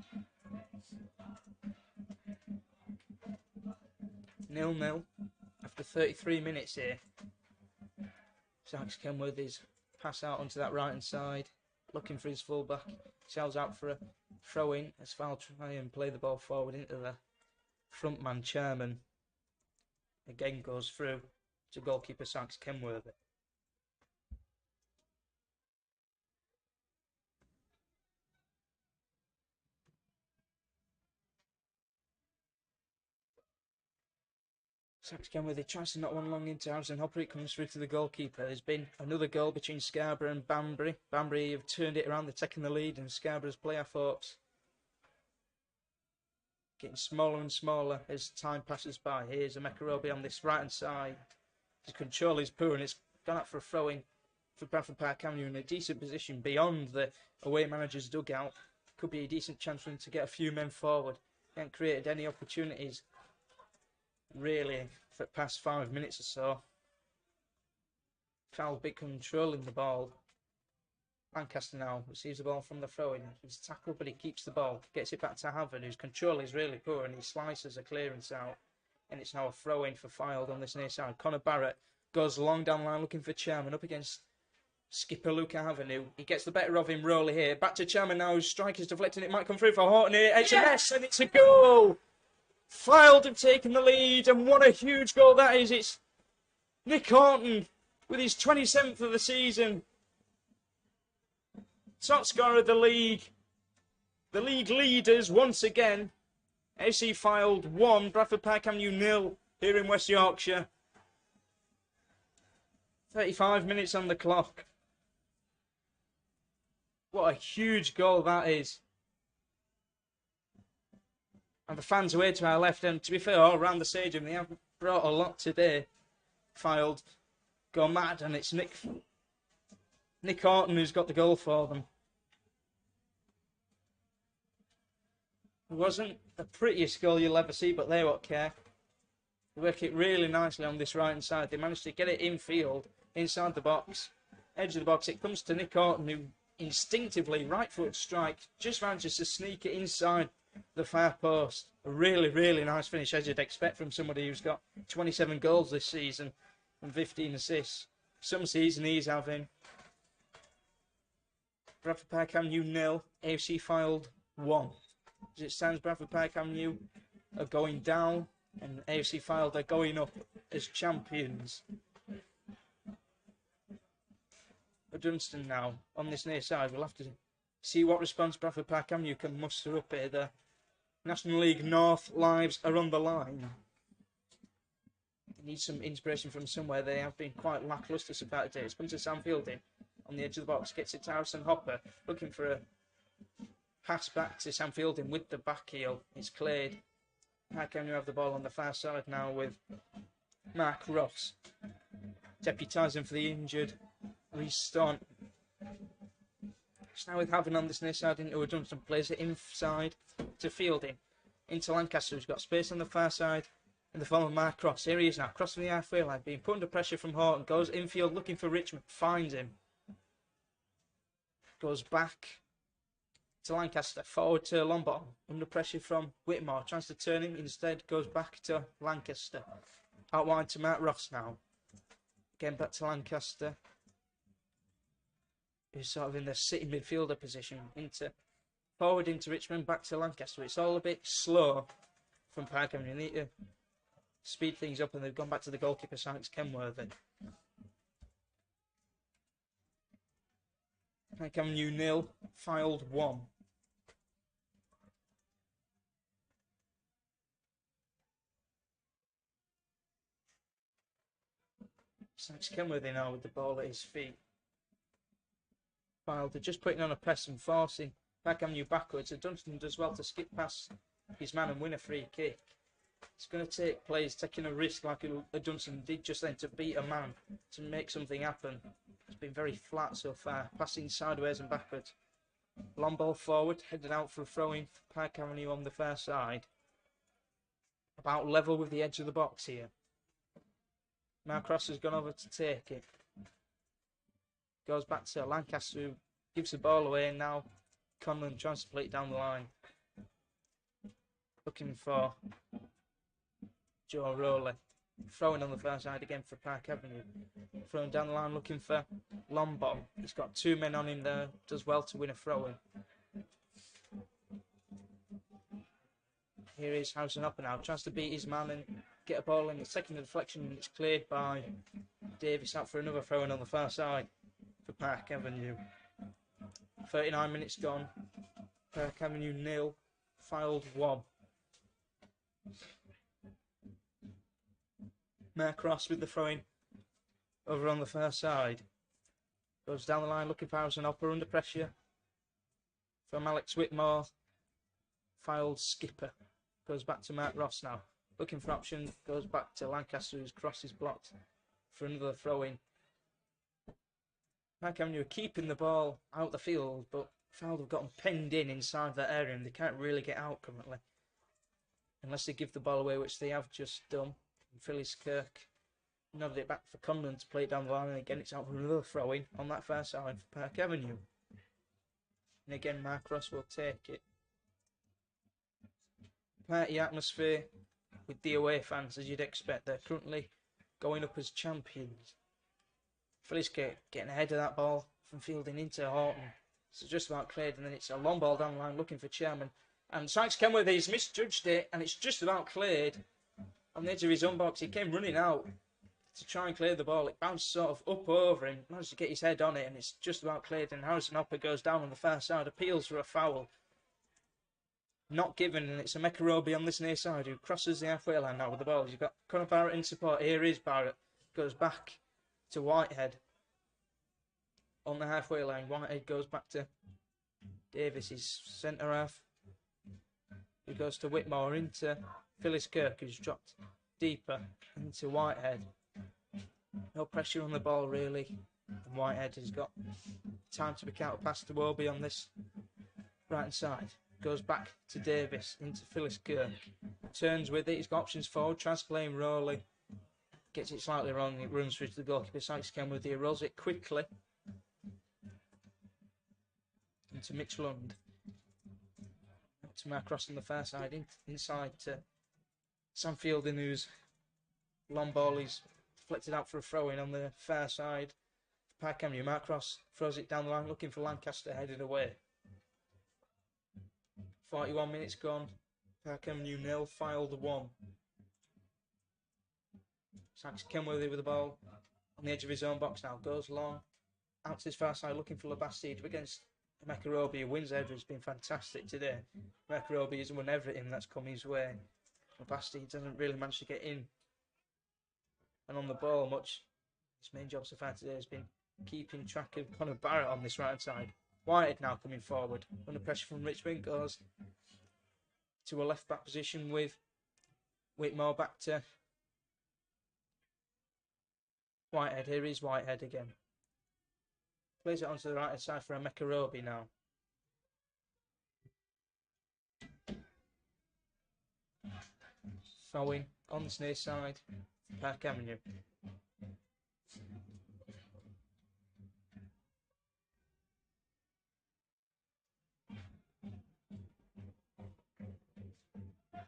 0-0 after 33 minutes here. Sykes Kenworthy's pass out onto that right hand side, looking for his fullback. Sells out for a throw in as Fylde try and play the ball forward into the front man Chairman. Again goes through to goalkeeper Sykes Kenworthy. Sykes Kenworthy tries to knock one long into Harrison Hopper. It comes through to the goalkeeper. There's been another goal between Scarborough and Banbury. Banbury have turned it around, they're taking the lead, and Scarborough's playoff hopes getting smaller and smaller as time passes by. Here's a Mekarobi on this right hand side. His control is poor, and it's gone out for a throw in for Bradford Park Avenue in a decent position beyond the away manager's dugout. Could be a decent chance for him to get a few men forward. He hasn't created any opportunities really for the past 5 minutes or so. Fylde big controlling the ball. Lancaster now receives the ball from the throw-in. He's tackled, but he keeps the ball. Gets it back to Havard, whose control is really poor, and he slices a clearance out. And it's now a throw-in for Fylde on this near side. Connor Barrett goes long down the line looking for Chairman up against skipper Luca Avenue. He gets the better of him, Rowley here. Back to Chairman now. Strike is deflecting. It might come through for Horton here. HMS, and it's a goal! Fylde have taken the lead, and what a huge goal that is. It's Nick Horton with his 27th of the season. Top scorer of the league. The league leaders once again. AFC Fylde 1, Bradford Park Avenue 0 here in West Yorkshire. 35 minutes on the clock. What a huge goal that is. And the fans away to our left, and to be fair, all around the stadium, they have brought a lot today. Fylde go mad, and it's Nick Horton who's got the goal for them. It wasn't the prettiest goal you'll ever see, but they won't care. They work it really nicely on this right hand side. They managed to get it infield, inside the box, edge of the box. It comes to Nick Horton, who instinctively, right foot strike, just manages to sneak it inside the far post. A really, really nice finish, as you'd expect from somebody who's got 27 goals this season and 15 assists. Some season he's having. Bradford Park Avenue 0, AFC Fylde 1. As it stands, Bradford Park Avenue are going down and AFC Fylde are going up as champions. But Dunstan now on this near side. We'll have to see what response Bradford Park Avenue can muster up here. The National League North lives are on the line. They need some inspiration from somewhere. They have been quite lacklustre so far today. It's come to Sam Fielding on the edge of the box. Gets it to Harrison Hopper, looking for a pass back to Sam Fielding with the back heel. It's cleared. Park Avenue have the ball on the far side now with Mark Ross deputising for the injured Reece Staunton. It's now with Having on this near side into a Dunstan. Plays it inside to Fielding. Into Lancaster, who's got space on the far side in the form of Mark Ross. Here he is now, crossing the halfway line, being put under pressure from Horton. Goes infield looking for Richmond, finds him. Goes back to Lancaster, forward to Lombard, under pressure from Whitmore, tries to turn him, instead goes back to Lancaster. Out wide to Mark Ross now. Again back to Lancaster, who's sort of in the sitting midfielder position. Forward into Richmond, back to Lancaster. It's all a bit slow from Park Avenue. They need to speed things up, and they've gone back to the goalkeeper, Sykes Kenworthy. Park Avenue 0, Fylde 1. Sykes Kenworthy now with the ball at his feet. Fylde just putting on a press and forcing Park Avenue backwards. And Dunstan does well to skip past his man and win a free kick. It's going to take players taking a risk like a Dunstan did just then to beat a man, to make something happen. It's been very flat so far, passing sideways and backwards. Long ball forward, headed out for a throw-in for Park Avenue on the far side. About level with the edge of the box here. Mark Ross has gone over to take it. Goes back to Lancaster, who gives the ball away, and now Conlon tries to play it down the line. Looking for Joe Rowley. Throwing on the far side again for Park Avenue. Throwing down the line looking for Lombard. He's got two men on him there. Does well to win a throw-in. Here is Housen up and out. Tries to beat his man and get a ball in. The second deflection, and it's cleared by Davis. Out for another throw-in on the far side for Park Avenue. 39 minutes gone. Park Avenue 0, Fylde 1. Mark Ross with the throw-in over on the far side. Goes down the line looking for Housen Hopper under pressure from Alex Whitmore. Fylde skipper. Goes back to Mark Ross now. Looking for option. Goes back to Lancaster, whose cross is blocked for another throw-in. Park Avenue are keeping the ball out the field, but Fylde have got them penned in inside that area and they can't really get out currently. Unless they give the ball away, which they have just done. Phyllis Kirk nodded it back for Conlon to play it down the line, and again it's out for another throw-in on that far side for Park Avenue. And again, Mark Ross will take it. Party atmosphere with the away fans, as you'd expect. They're currently going up as champions. Fylde getting ahead of that ball from fielding into Horton. So just about cleared, and then it's a long ball down the line looking for Chairman. And Sykes Kenworthy has misjudged it, and it's just about cleared on the edge of his own box. He came running out to try and clear the ball. It bounced sort of up over him, managed to get his head on it, and it's just about cleared. And Harrison Hopper goes down on the far side, appeals for a foul. Not given, and it's a Mekarobi on this near side who crosses the halfway line now with the ball. You've got Conor Barrett in support. Here is Barrett. Goes back to Whitehead on the halfway line. Whitehead goes back to Davis, his centre half. He goes to Whitmore into Phyllis Kirk, who's dropped deeper into Whitehead. No pressure on the ball really. And Whitehead has got time to pick out a pass to Obi on this right hand side. Goes back to Davis into Phyllis Kirk. Turns with it. He's got options forward. Tries to play him Rowley. Gets it slightly wrong. It runs through to the goalkeeper. Sykes Kenworthy rolls it quickly into Mitch Lund. Up to Mark Ross on the far side. Inside to Sam Fielding, whose long ball is deflected out for a throw in on the far side. Park Avenue. Mark Ross throws it down the line looking for Lancaster, headed away. 41 minutes gone. Park Avenue 0, Fylde 1. Sykes Kenworthy with the ball on the edge of his own box now. Goes long out to his far side looking for Labastide against Mekarobi, who wins header. Has been fantastic today. Mekarobi has won everything that's come his way. Labastide doesn't really manage to get in and on the ball much. His main job so far today has been keeping track of Conor Barrett on this right hand side. Whitehead now coming forward. Under pressure from Richmond. Goes to a left back position with Whitmore back to Whitehead. Here is Whitehead again. Plays it onto the right hand side for a Mekarobi now. Throwing on this near side. Park Avenue.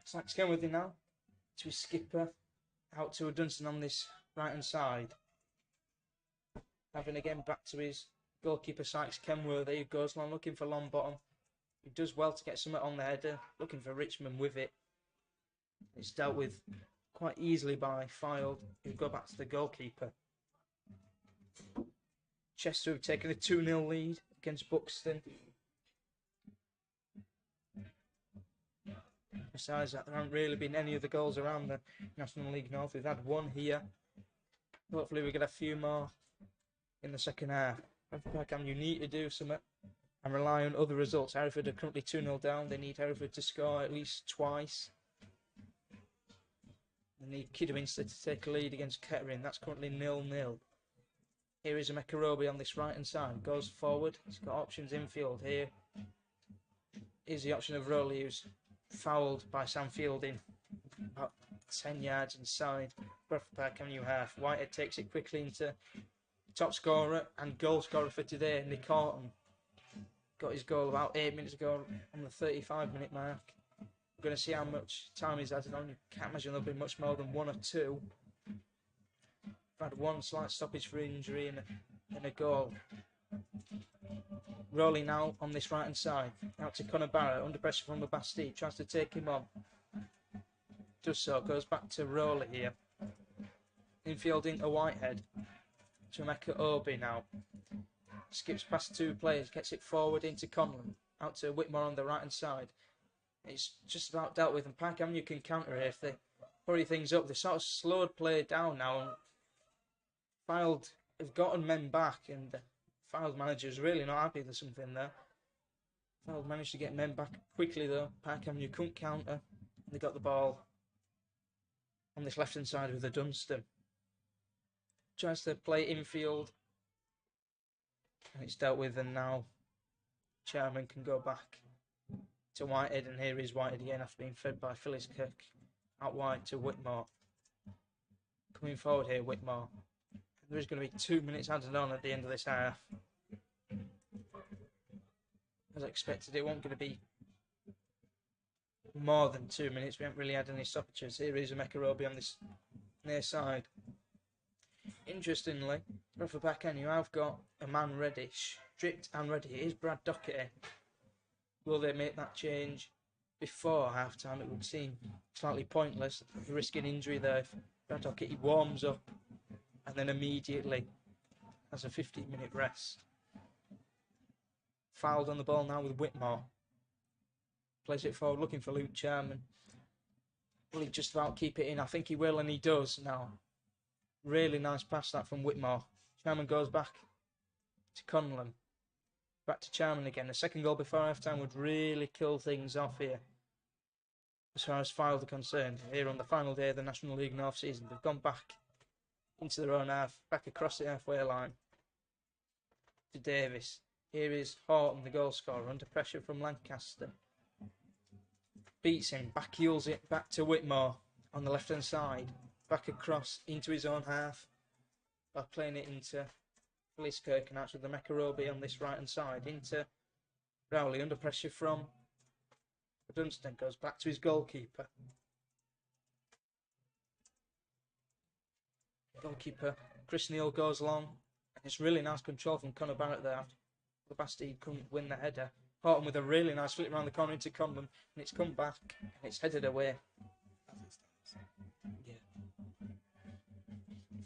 Sykes Kenworthy now to his skipper, out to a Dunstan on this right hand side. Having again back to his goalkeeper Sykes Kenworthy, who goes long looking for long bottom. He does well to get something on the header, looking for Richmond with it. It's dealt with quite easily by Fylde, who go back to the goalkeeper. Chester have taken a 2-0 lead against Buxton. Besides that, there haven't really been any other goals around the National League North. We've had one here. Hopefully we get a few more in the second half. Park Avenue need to do something and rely on other results. Hereford are currently 2-0 down. They need Hereford to score at least twice. They need Kidderminster to take a lead against Kettering. That's currently 0-0. Here is a Mekarobi on this right hand side. Goes forward. He's got options infield here. Here's the option of Rowley, who's fouled by Sam Fielding about 10 yards inside Bradford Park Avenue half. Whitehead takes it quickly into top scorer and goal scorer for today, Nick Horton. Got his goal about 8 minutes ago on the 35-minute mark. We're going to see how much time he's added on. You can't imagine there'll be much more than one or two. We've had one slight stoppage for injury and a goal. Rowley now on this right hand side. Out to Conor Barrett, under pressure from the Bastille. Tries to take him on. Does so. Goes back to Rowley here. Infielding a Whitehead. To Mekarobi now. Skips past two players. Gets it forward into Conlon. Out to Whitmore on the right hand side. It's just about dealt with. And Park Avenue can counter it if they hurry things up. They sort of slowed play down now. And Fylde have gotten men back. And Fylde manager is really not happy there's something there. Fylde managed to get men back quickly though. Park Avenue couldn't counter. They got the ball on this left hand side with the Dunstan. Tries to play infield. And it's dealt with, and now Chairman can go back to Whitehead, and here is Whitehead again after being fed by Phyllis Kirk. Out wide to Whitmore. Coming forward here, Whitmore. There is going to be 2 minutes added on at the end of this half. as expected. It wasn't going to be more than 2 minutes. We haven't really had any stoppages. Here is a Mekarobi on this near side. Interestingly, Bradford back end, you have got a man ready, stripped and ready. It is Brad Docherty. Will they make that change before half time? It would seem slightly pointless, risking injury there if Brad Docherty warms up and then immediately has a 15-minute rest. Fylde on the ball now with Whitmore. Plays it forward, looking for Luke Charman. Will he just about keep it in? I think he will, and he does now. Really nice pass that from Whitmore. Charman goes back to Conlon. Back to Charman again. A second goal before half-time would really kill things off here. As far as Fylde are concerned, here on the final day of the National League North season, they've gone back into their own half, back across the halfway line to Davis. Here is Horton, the goal scorer, under pressure from Lancaster. Beats him, back heels it back to Whitmore on the left-hand side. Back across into his own half by playing it into Fylde, and actually the Mekarobi on this right-hand side. Into Rowley, under pressure from Dunstan, goes back to his goalkeeper. Goalkeeper Chris Neal goes along, and it's really nice control from Conor Barrett there. The Bastille couldn't win the header. Horton with a really nice flip around the corner into Conlon, and it's come back and it's headed away. Yeah.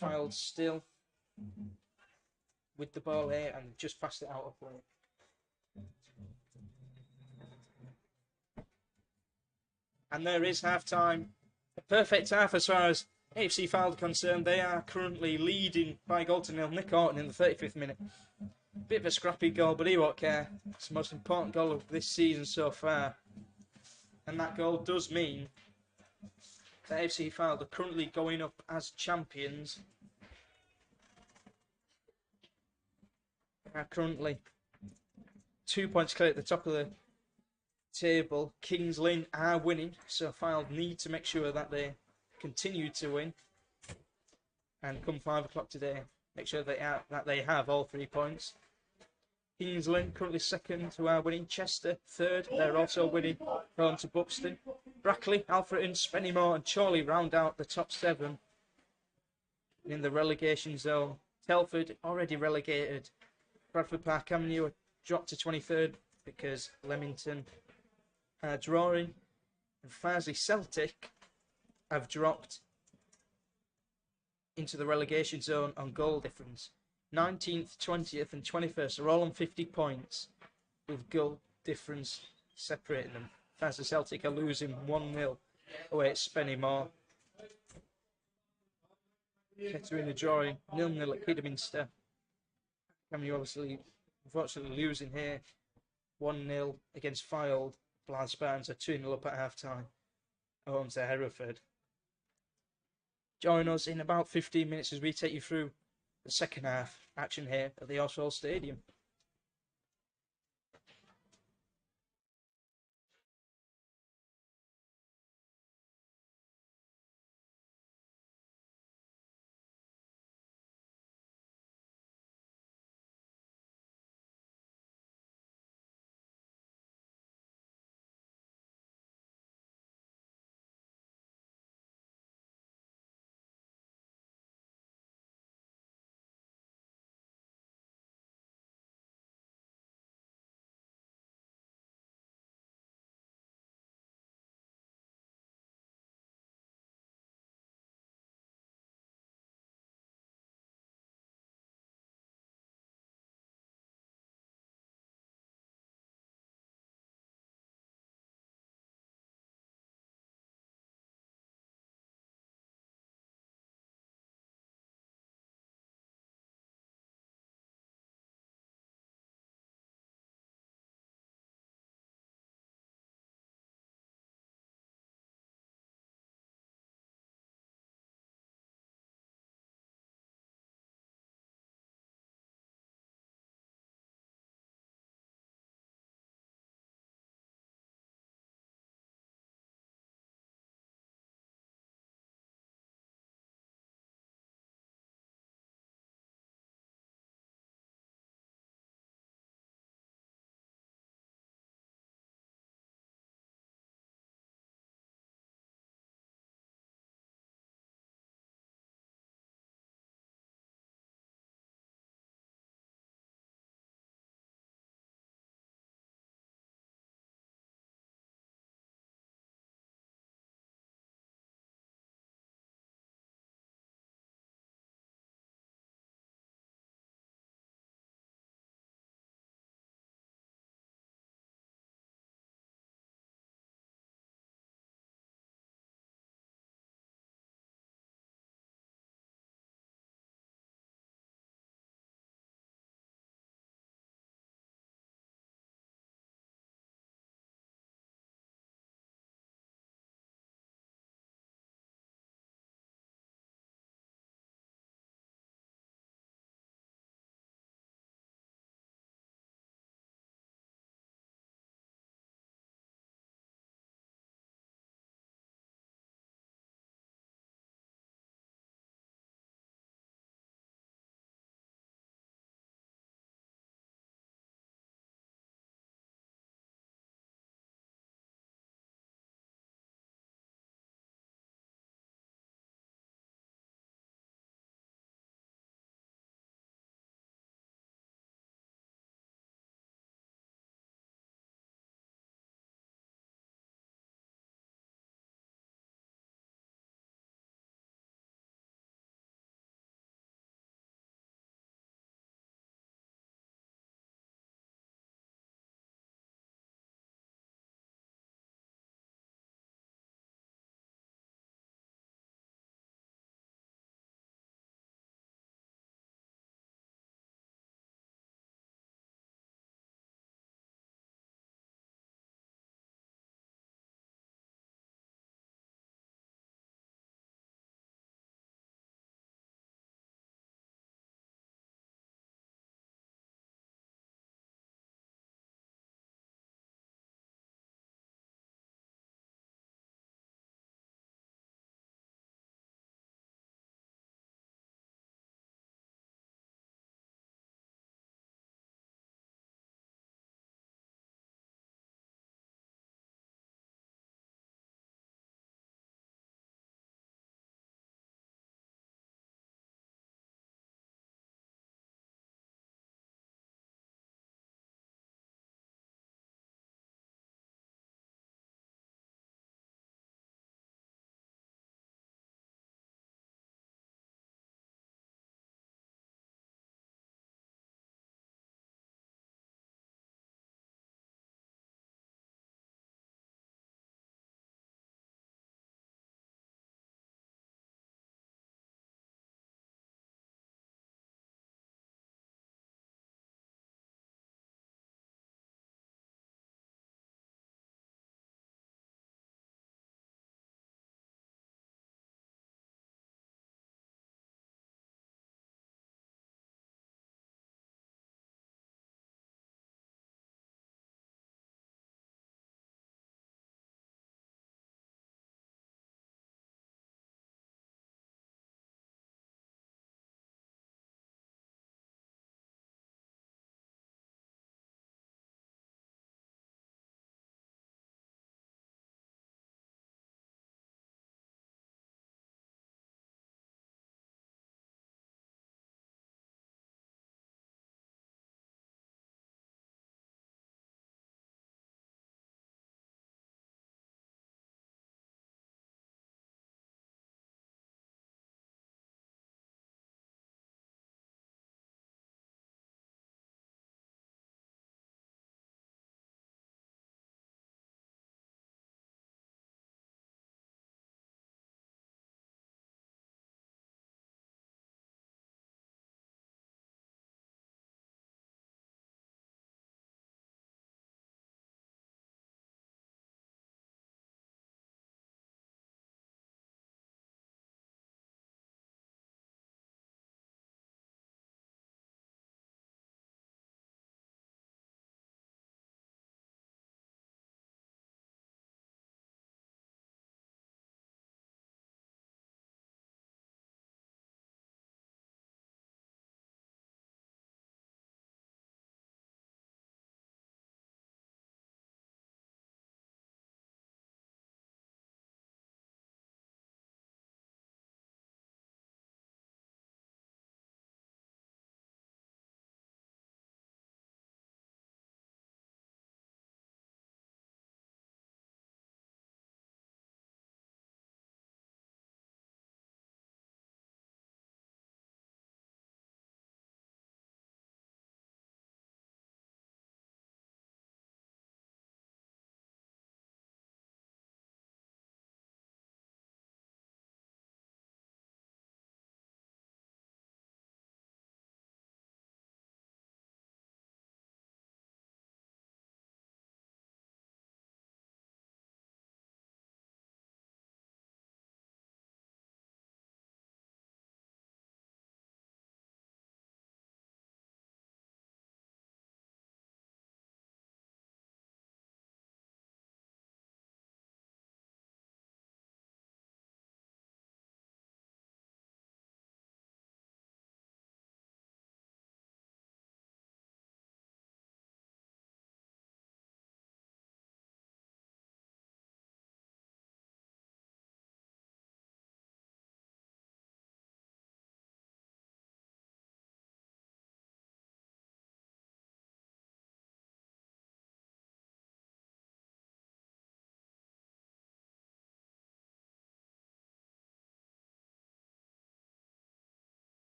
Fylde still with the ball here and just passed it out of play. And there is half time. A perfect half as far as AFC Fylde are concerned. They are currently leading by a goal to nil. Nick Horton in the 35th minute. Bit of a scrappy goal, but he won't care. It's the most important goal of this season so far. And that goal does mean that AFC Fylde are currently going up as champions. They are currently 2 points clear at the top of the table. Kings Lynn are winning, so Fylde need to make sure that they continue to win. And come 5 o'clock today, make sure that they have all 3 points. Kings Lynn currently second, who are winning. Chester third, they're also winning, home to Buxton. Brackley, Alfreton, Spennymoor and Chorley round out the top 7 in the relegation zone. Telford already relegated. Bradford Park Avenue are dropped to 23rd because Leamington are drawing. And Farsley Celtic have dropped into the relegation zone on goal difference. 19th, 20th and 21st are all on 50 points with goal difference separating them. Farsley Celtic are losing 1-0 away at Spennymoor. Kettering are drawing 0-0 at Kidderminster. Cameron obviously unfortunately losing here 1-0 against Fylde. Blythe Spartans are 2-0 up at half time. Home to Hereford. Join us in about 15 minutes as we take you through the second half action here at the Oswald Stadium.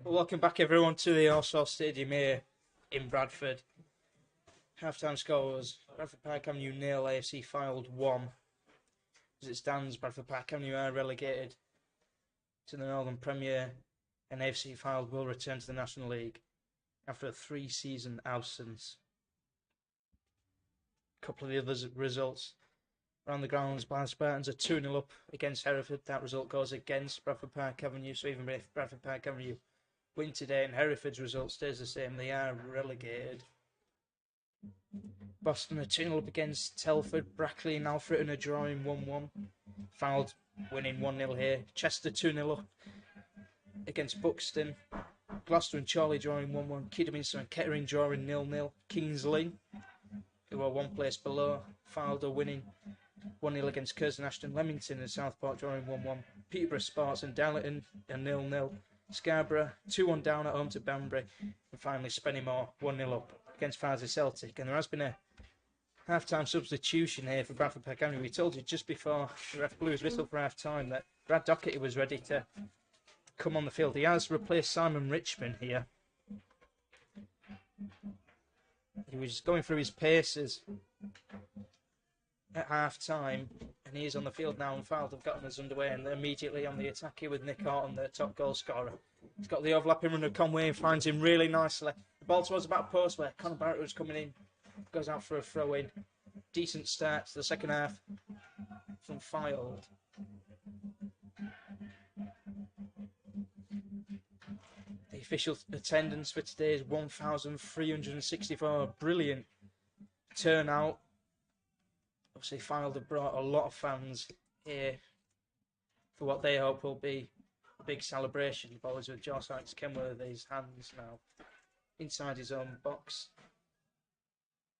Welcome back everyone to the All-Star Stadium here in Bradford. Half-time score was Bradford Park Avenue 0, AFC Fylde 1. As it stands, Bradford Park Avenue are relegated to the Northern Premier and AFC Fylde will return to the National League after a 3-season absence. A couple of the other results around the grounds, Blythe Spartans are 2-0 up against Hereford. That result goes against Bradford Park Avenue, so even if Bradford Park Avenue win today and Hereford's result stays the same, they are relegated. Boston are 2-0 up against Telford. Brackley and Alfreton are drawing 1-1. Fylde winning 1-0 here. Chester 2-0 up against Buxton. Gloucester and Chorley drawing 1-1. Kidderminster and Kettering drawing 0-0. Kingsley, who are one place below Fylde, are winning 1-0 against Curzon Ashton. Leamington and Southport drawing 1-1. Peterborough Sports and Darlington are 0-0. Scarborough 2-1 down at home to Banbury. And finally Spennymoor 1-0 up against Farsley Celtic. And there has been a half-time substitution here for Bradford Park Avenue. We told you just before the ref blew his whistle for half-time that Brad Docherty was ready to come on the field. He has replaced Simon Richmond here. He was going through his paces at half-time, and he is on the field now, and Fylde have gotten us underway, and they're immediately on the attack here with Nick Horton, their top goal scorer. He's got the overlapping run of Conway and finds him really nicely. The ball towards the back post where Conor Barrett was coming in, goes out for a throw-in. Decent start to the second half from Fylde. The official attendance for today is 1,364. Brilliant turnout. Obviously, Fylde have brought a lot of fans here for what they hope will be a big celebration. The ball is with Joe Sykes Kenworthy's hands now inside his own box.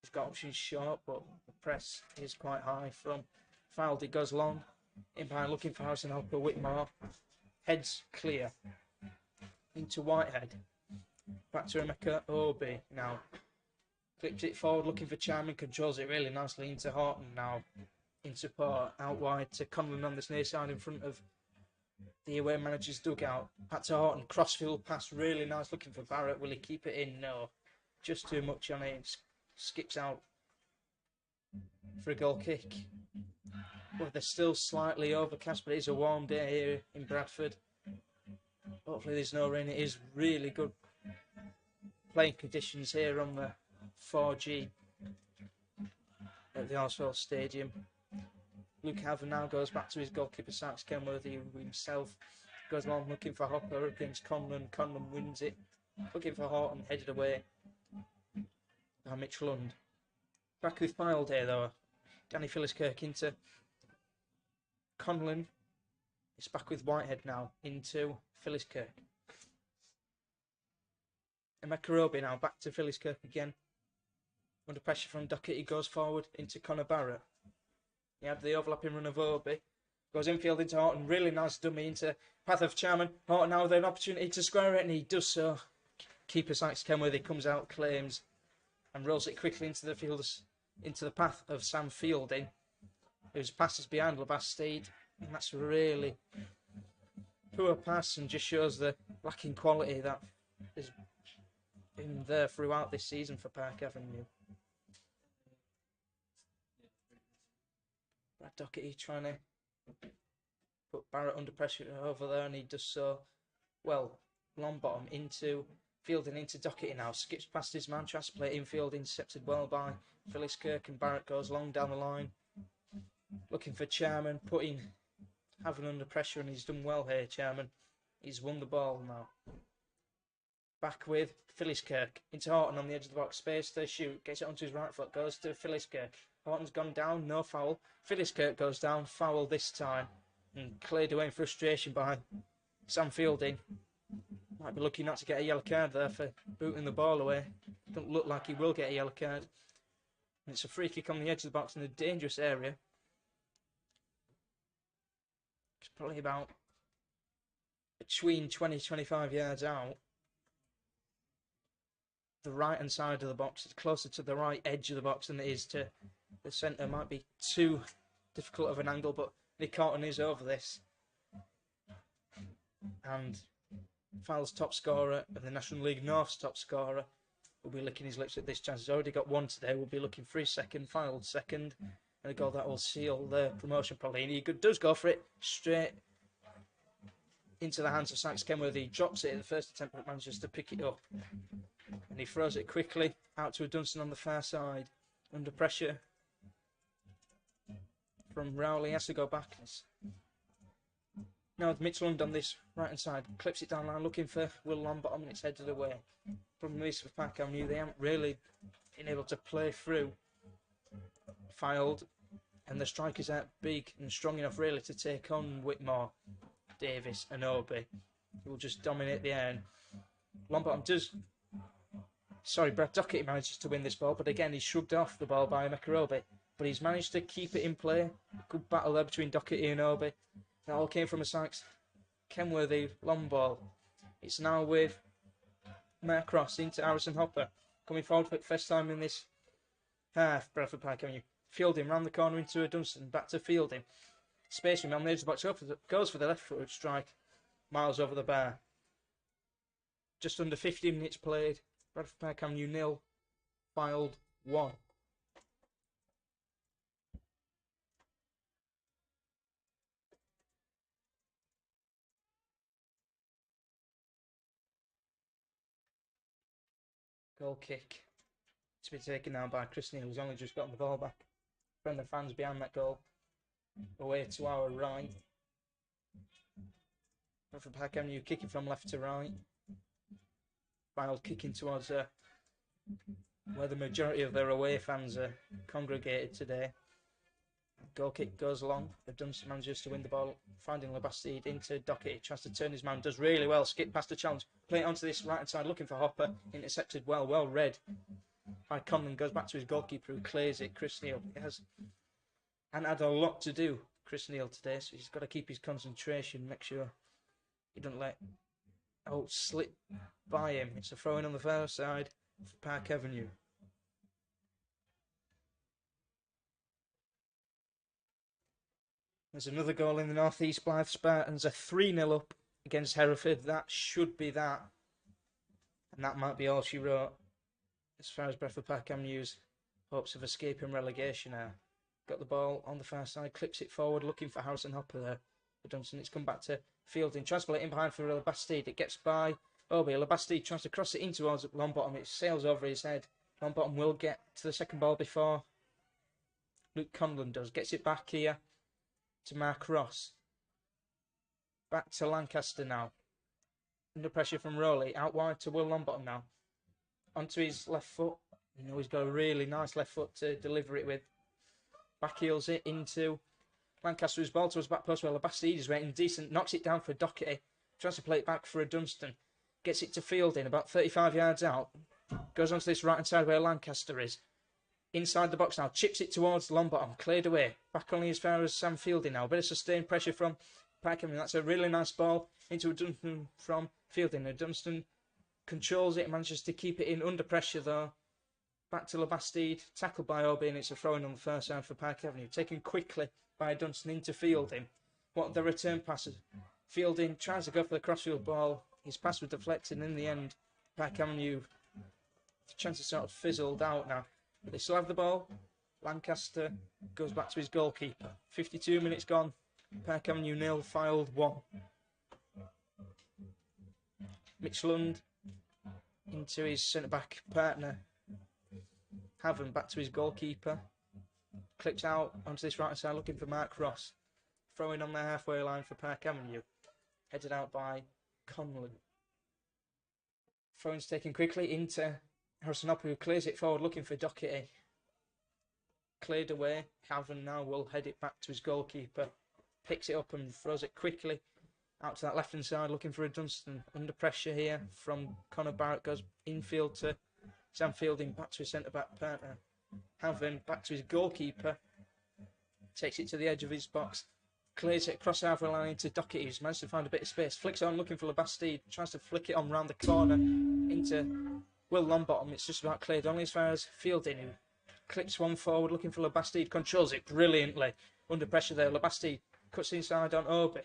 He's got options short, but the press is quite high from Fylde. It goes long. In behind, looking for Harrison Hopper. Whitmore. Heads clear. Into Whitehead. Back to Emeka Obi now. Flips it forward, looking for Charman. Controls it really nicely into Horton now. In support. Out wide to Conlon on this near side in front of the away manager's dugout. Back to Horton. Crossfield pass. Really nice. Looking for Barrett. Will he keep it in? No. Just too much on it. Skips out for a goal kick. Well, they're still slightly overcast, but it's a warm day here in Bradford. Hopefully there's no rain. It is really good playing conditions here on the 4G at the All-Star Stadium. Luke Haven now goes back to his goalkeeper, Sykes Kenworthy, who himself goes along looking for Hopper against Conlon. Conlon wins it. Looking for Horton, headed away by Mitch Lund. Back with Fylde here though. Danny Philliskirk into Conlon. It's back with Whitehead now into Philliskirk. Emeka Obi now back to Philliskirk again. Under pressure from Docherty, he goes forward into Conor Barrett. He had the overlapping run of Obi. Goes infield into Horton. Really nice dummy into path of Charman. Horton now with an opportunity to square it, and he does so. Keeper Sykes Kenworthy comes out, claims, and rolls it quickly into the fields, into the path of Sam Fielding, whose pass is behind Labastide. And that's a really poor pass and just shows the lacking quality that has been there throughout this season for Park Avenue. Brad Docherty trying to put Barrett under pressure over there, and he does so well. Long bottom into Fielding into Docherty now. Skips past his man, tries to play infield, intercepted well by Philliskirk, and Barrett goes long down the line. Looking for Charman, putting Haven under pressure, and he's done well here, Charman. He's won the ball now. Back with Philliskirk into Horton on the edge of the box. Space to shoot. Gets it onto his right foot. Goes to Philliskirk. Horton's gone down. No foul. Philliskirk goes down. Foul this time. And cleared away in frustration by Sam Fielding. Might be lucky not to get a yellow card there for booting the ball away. Doesn't look like he will get a yellow card. And it's a free kick on the edge of the box in a dangerous area. It's probably about between 20-25 yards out. The right hand side of the box. It's closer to the right edge of the box than it is to the centre. Might be too difficult of an angle, but Nick Horton is over this. And Fylde's top scorer and the National League North's top scorer, will be licking his lips at this chance. He's already got one today. We'll be looking for his second, Fylde second, and a goal that will seal the promotion probably. And he does go for it straight into the hands of Sykes Kenworthy. He drops it in the first attempt, but manages to pick it up. And he throws it quickly out to a Dunstan on the far side. Under pressure from Rowley. He has to go back. Now with Mitch Lund on this right hand side. Clips it down line looking for Will Longbottom, and it's headed away. Problem is for Park Avenue, they haven't really been able to play through Fylde. And the strikers aren't big and strong enough really to take on Whitmore, Davis and Obi, who will just dominate the air. And Longbottom does... Sorry, Brad Doherty manages to win this ball, but again he's shrugged off the ball by Emeka Obi. But he's managed to keep it in play. Good battle there between Doherty and Obi. That all came from a Sykes Kenworthy long ball. It's now with Mark Cross into Harrison Hopper. Coming forward for the first time in this half, Bradford Park Avenue. Fielding round the corner into a Dunstan. Back to Fielding. Space from on the edge of the box. Goes for the left foot strike. Miles over the bar. Just under 15 minutes played. Bradford Park Avenue 0. Fylde 1. Goal kick to be taken now by Chris Neal, who's only just gotten the ball back. From the fans behind that goal. Away to our right. Bradford Park Avenue kicking from left to right. Fylde kicking towards where the majority of their away fans are congregated today. Goal kick goes long. The Dunstan manages to win the ball, finding Labastide into Doherty. Tries to turn his man, does really well. Skip past the challenge. Play it onto this right hand side, looking for Hopper. Intercepted well read by Conlon. Goes back to his goalkeeper who clears it. Chris Neal. He has and had a lot to do, Chris Neal, today, so he's got to keep his concentration, make sure he doesn't let slip by him. It's a throw in on the far side for Park Avenue. There's another goal in the North East Blythe Spartans, a 3-0 up against Hereford. That should be that. And that might be all she wrote as far as Bradford Park Avenue's hopes of escaping relegation are. Got the ball on the far side, clips it forward, looking for Harrison Hopper there. For Dunstan, it's come back to Fielding. Tries to play it in behind for Labastide. It gets by Obi. Labastide tries to cross it in towards Longbottom. It sails over his head. Longbottom will get to the second ball before Luke Conlon does. Gets it back here to Mark Ross. Back to Lancaster now. Under pressure from Rowley. Out wide to Will Longbottom now. Onto his left foot. You know, he's got a really nice left foot to deliver it with. Back heels it into Lancaster's ball towards back post where Labastide is waiting decent. Knocks it down for Doherty. Tries to play it back for a Dunstan. Gets it to Fielding about 35 yards out. Goes onto this right hand side where Lancaster is. Inside the box now. Chips it towards Longbottom. Cleared away. Back only as far as Sam Fielding now. A bit of sustained pressure from Packham. That's a really nice ball into a Dunstan from Fielding. A Dunstan controls it and manages to keep it in under pressure though. Back to Labastide, tackled by Obi, and it's a throw-in on the first side for Park Avenue. Taken quickly by Dunstan into Fielding. What the return passes. Fielding tries to go for the crossfield ball. His pass was deflected, and in the end, Park Avenue, the chances sort of fizzled out now. But they still have the ball. Lancaster goes back to his goalkeeper. 52 minutes gone. Park Avenue 0, Fylde 1. Mitch Lund into his centre-back partner. Haven back to his goalkeeper. Clips out onto this right side looking for Mark Ross. Throwing on the halfway line for Park Avenue. Headed out by Conlon. Throw-in's taken quickly into Harrison Hopper, who clears it forward looking for Doherty. Cleared away. Haven now will head it back to his goalkeeper. Picks it up and throws it quickly out to that left hand side looking for a Dunstan. Under pressure here from Connor Barrett. Goes infield to Sam Fielding, back to his centre-back partner. Haven back to his goalkeeper. Takes it to the edge of his box. Clears it across the halfway line into Doherty, who's managed to find a bit of space. Flicks on looking for Labastide. Tries to flick it on round the corner into Will Longbottom. It's just about cleared only as far as Fielding, who clips one forward looking for Labastide. Controls it brilliantly. Under pressure there. Labastide cuts inside on Obi.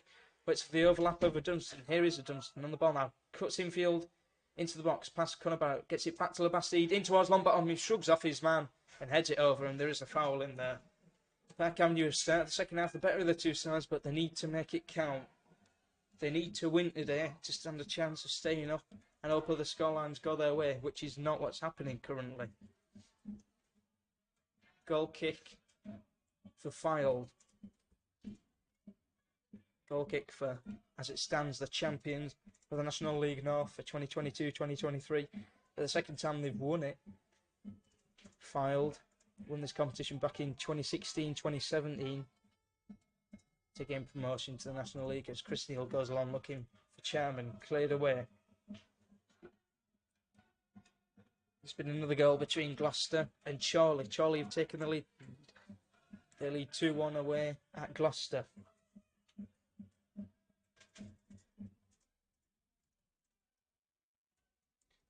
but it's the overlap over Dunstan. Here is a Dunstan on the ball now. Cuts infield into the box, past Conor Barrett, gets it back to Labastide, in towards Longbottom, he shrugs off his man and heads it over, and there is a foul in there. Park Avenue have started the second half, the better of the two sides, but they need to make it count. They need to win today to stand a chance of staying up and hope the scorelines go their way, which is not what's happening currently. Goal kick for Fylde. Goal kick for, as it stands, the champions of the National League North for 2022-2023. For the second time they've won it. Fylde won this competition back in 2016-2017 to gain promotion to the National League, as Chris Neal goes along looking for chairman, cleared away. There's been another goal between Gloucester and Chorley. Chorley have taken the lead. They lead 2-1 away at Gloucester.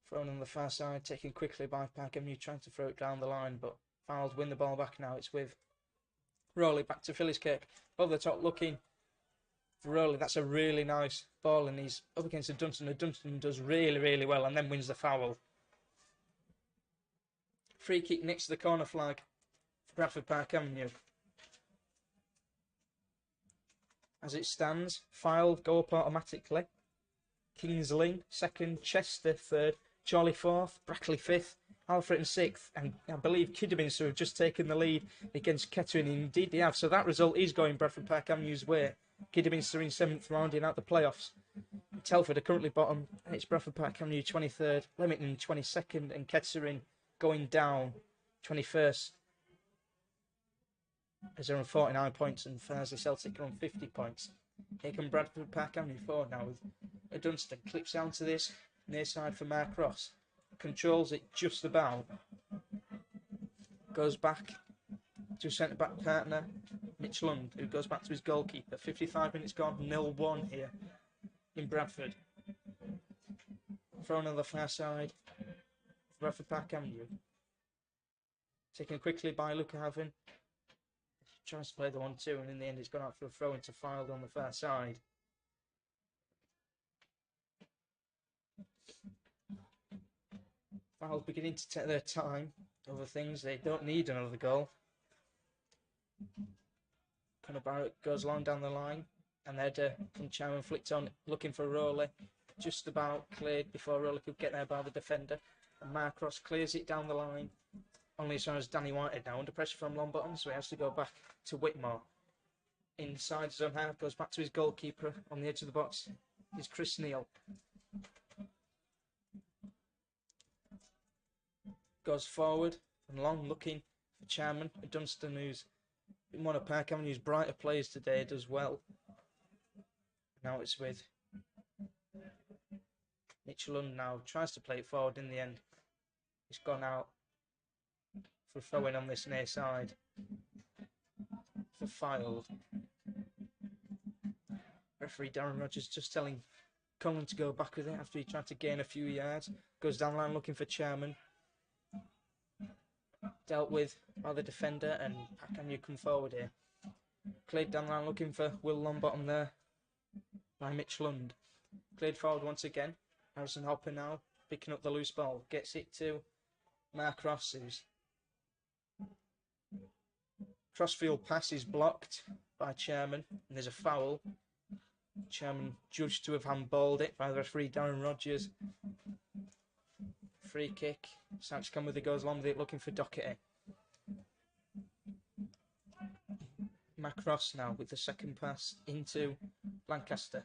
Thrown on the far side, taken quickly by Park Avenue, trying to throw it down the line, but Fylde win the ball back now. It's with Rowley, back to Philliskirk, over the top looking for Rowley. That's a really nice ball, and he's up against a Dunstan. The Dunstan does really, really well and then wins the foul. Free kick next to the corner flag for Bradford Park Avenue. As it stands, Fylde go up automatically. Kingsley second, Chester third, Chorley fourth, Brackley fifth, Alfred sixth, and I believe Kidderminster have just taken the lead against Kettering. Indeed they have, so that result is going Bradford Park Avenue's way. Kidderminster in 7th, rounding out the playoffs. Telford are currently bottom, and it's Bradford Park Avenue 23rd, Leamington 22nd, and Kettering going down 21st. As they're on 49 points, and Farsley Celtic are on 50 points. Here come Bradford Park Avenue forward now with a Dunstan. Clips down to this near side for Mark Ross. Controls it just about. Goes back to his centre back partner, Mitch Lund, who goes back to his goalkeeper. 55 minutes gone, 0-1 here in Bradford. Thrown on the far side for Bradford Park Avenue. Taken quickly by Luca Haven. Tries to play the 1-2, and in the end it's gone out for a throw into Fylde on the far side. Fylde beginning to take their time over things. They don't need another goal. Conor Barrett goes along down the line, and header from Chairman flicked on, looking for Rowley. Just about cleared before Rowley could get there by the defender. And Mark Ross clears it down the line. Only as far as Danny Whitehead now, under pressure from Longbottom, so he has to go back to Whitmore. Inside his own half, goes back to his goalkeeper on the edge of the box. Is Chris Neal. Goes forward and long, looking for Chairman. Dunstan, who's been one of Park Avenue's brighter players today, does well. Now it's with Mitch Lund now. Tries to play it forward in the end. He's gone out for throwing on this near side for Fylde. Referee Darren Rogers just telling Conlon to go back with it after he tried to gain a few yards. Goes down the line looking for Chairman. Dealt with by the defender, and Park Avenue come forward here. Cleared down the line looking for Will Longbottom there by Mitch Lund. Cleared forward once again. Harrison Hopper now picking up the loose ball. Gets it to Mark Ross, who's crossfield pass is blocked by Chairman, and there's a foul. Chairman judged to have handballed it by the referee Darren Rogers. Free kick. Sanch come with it, goes along with it, looking for Doherty. Mac Ross now with the second pass into Lancaster.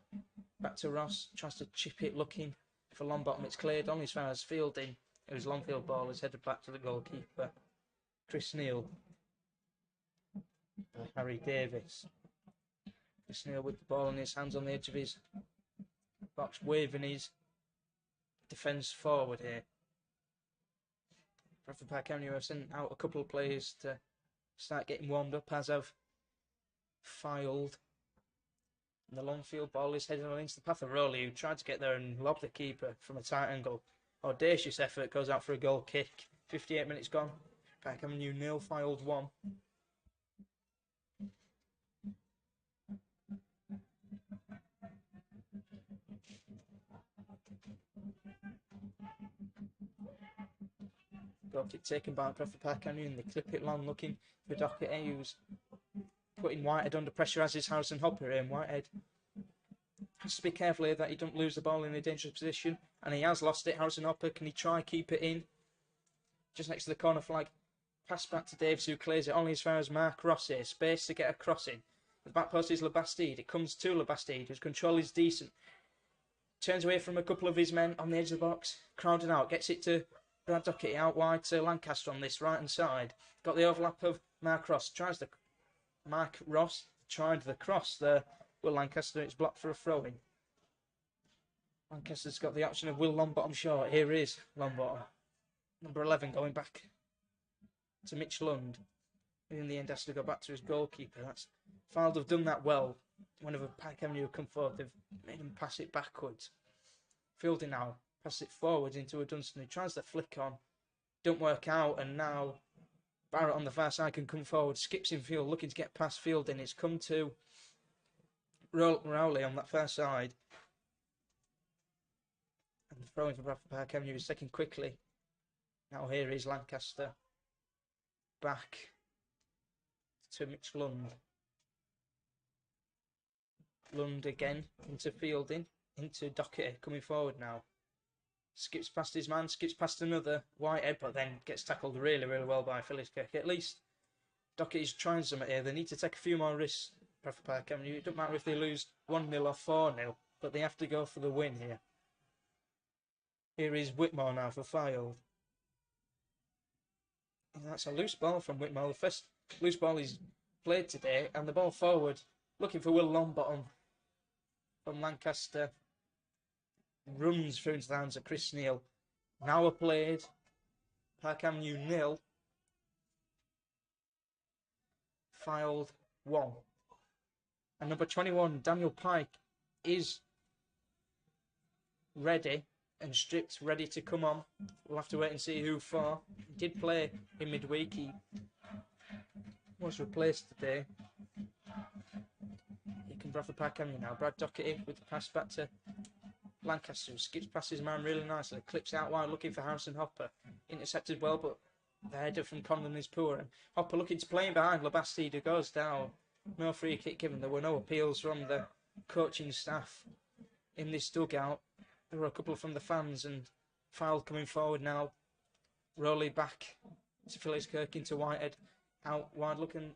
Back to Ross, tries to chip it, looking for Longbottom. It's cleared on as far as fielding. It was long field ball, is headed back to the goalkeeper, Chris Neal. Harry Davis. Chris Neal with the ball in his hands on the edge of his box, waving his defence forward here. Bradford Park Avenue have sent out a couple of players to start getting warmed up, as have Fylde. And the long field ball is headed on into the path of Rowley, who tried to get there and lob the keeper from a tight angle. Audacious effort, goes out for a goal kick. 58 minutes gone. Park Avenue 0, Fylde 1. Goal kick taken by Bradford Park and they clip it long, looking for Doherty, who's putting Whitehead under pressure, as is Harrison Hopper here. And Whitehead has to be careful here that he don't lose the ball in a dangerous position, and he has lost it. Harrison Hopper, can he try keep it in? Just next to the corner flag. Pass back to Davis, who clears it only as far as Mark Ross here. Space to get a cross in. The back post is Labastide. It comes to Labastide, whose control is decent. Turns away from a couple of his men on the edge of the box. Crowding out. Gets it to Brad Doherty out wide to Lancaster on this right hand side. Got the overlap of Mark Ross. Mark Ross tried the cross there. Will Lancaster, it's blocked for a throw-in. Lancaster's got the option of Will Longbottom short. Here is Longbottom. Number 11 going back to Mitch Lund. In the end has to go back to his goalkeeper. Fylde have done that well. Whenever Pike Avenue come forward, they've made him pass it backwards. Fylde now passes it forwards into a Dunstan who tries to flick on. Don't work out, and now Barrett on the far side can come forward. Skips in field, looking to get past Fylde, and it's come to Rowley on that far side. And the throw in for Bradford Park Avenue is taken quickly. Now here is Lancaster. Back to Mitch Lund. Lund again into Fielding, into Doherty, coming forward now. Skips past his man, skips past another Whitehead, but then gets tackled really, really well by Fylde. At least Doherty's trying something here. They need to take a few more risks, Bradford Park Avenue. It doesn't matter if they lose 1-0 or 4-0, but they have to go for the win here. Here is Whitmore now for Fylde. And that's a loose ball from Whitmore. The first loose ball he's played today, and the ball forward, looking for Will Longbottom from Lancaster. Runs through into the hands of Chris Neal. Now played. Park Avenue 0. Fylde 1. And number 21, Daniel Pike, is ready and stripped, ready to come on. We'll have to wait and see who for. He did play in midweek. He was replaced today. He can Bradford Park Avenue now. Brad Doherty with the pass back to Lancaster, who skips past his man really nicely. Clips out wide looking for Harrison Hopper. Intercepted well, but the header from Conlon is poor. And Hopper looking to play in behind Labastide, who goes down. No free kick given. There were no appeals from the coaching staff in this dugout. There were a couple from the fans, and Fylde coming forward now. Rowley back to Phillips-Kirk into Whitehead. Out wide looking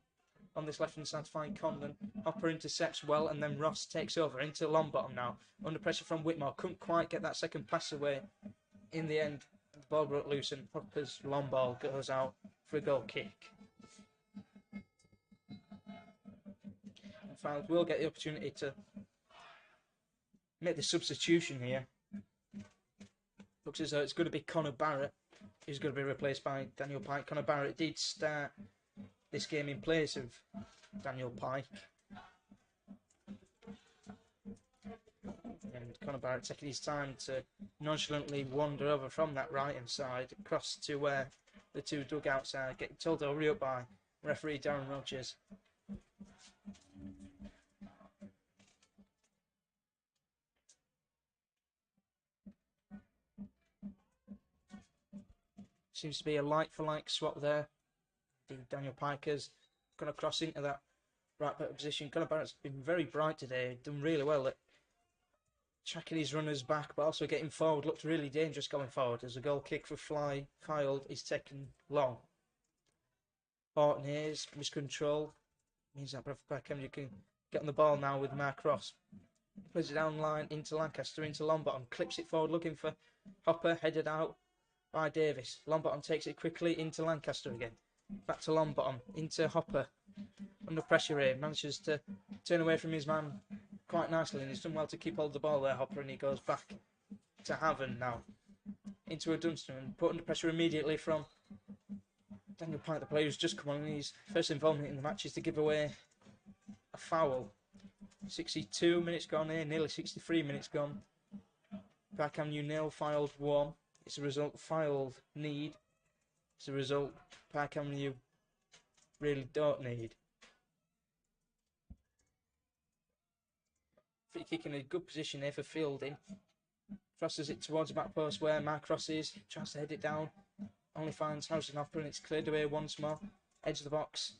on this left hand side to find Conlon. Hopper intercepts well, and then Ross takes over into Longbottom now. Under pressure from Whitmore. Couldn't quite get that second pass away. In the end, the ball broke loose, and Hopper's long ball goes out for a goal kick. And Fylde will get the opportunity to make the substitution here. Looks as though it's going to be Connor Barrett who's going to be replaced by Daniel Pike. Connor Barrett did start this game in place of Daniel Pike. And Connor Barrett taking his time to nonchalantly wander over from that right hand side across to where the two dugouts are, getting told to hurry up by referee Darren Rogers. Seems to be a like-for-like swap there. Daniel Piker's gone across into that right back position. Connor Barrett's been very bright today, done really well at tracking his runners back, but also getting forward. Looked really dangerous going forward as a goal kick for Fylde is taken long. Horton Hayes, miscontrol. Means that Bradford Park Avenue can get on the ball now with Mark Ross. Plays it down line into Lancaster, into Longbottom. Clips it forward looking for Hopper, headed out by Davis. Longbottom takes it quickly into Lancaster again. Back to Longbottom, into Hopper. Under pressure here, manages to turn away from his man quite nicely, and he's done well to keep hold of the ball there, Hopper, and he goes back to Haven now. Into a Dunstan, and put under pressure immediately from Daniel Pike, the player who's just come on, and his first involvement in the match is to give away a foul. 62 minutes gone here, nearly 63 minutes gone. Park Avenue 0, Fylde 1. It's a result Fylde need. It's a result Park Avenue really don't need. Free kick in a good position here for Fielding. Crosses it towards the back post where Mark Ross is. Tries to head it down. only finds Harrison Hopper and it's cleared away once more. Edge of the box.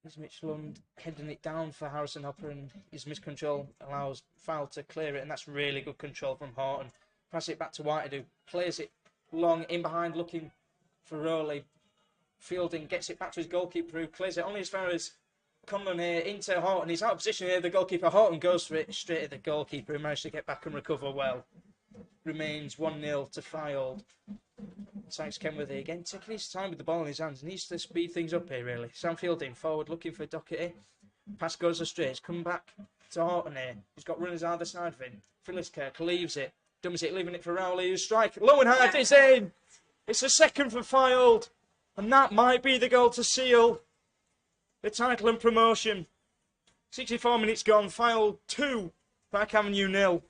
Here's Mitch Lund heading it down for Harrison Hopper, and his miscontrol allows Fylde to clear it, and that's really good control from Horton. Pass it back to White, who plays it long in behind looking for Rowley. Fielding gets it back to his goalkeeper, who clears it only as far as Conlon here into Horton. He's out of position here, the goalkeeper. Horton goes for it straight at the goalkeeper, who managed to get back and recover well. Remains 1-0 to Fylde. Sykes Kenworthy again, taking his time with the ball in his hands. Needs to speed things up here, really. Sam Fielding forward, looking for Doherty. Pass goes astray. It's come back to Horton here. He's got runners either side of him. Philliskirk leaves it. Dummies it, leaving it for Rowley, who strike. Low and hard, it's in! It's a second for Fylde. And that might be the goal to seal the title and promotion. 64 minutes gone. Fylde 2, Park Avenue 0.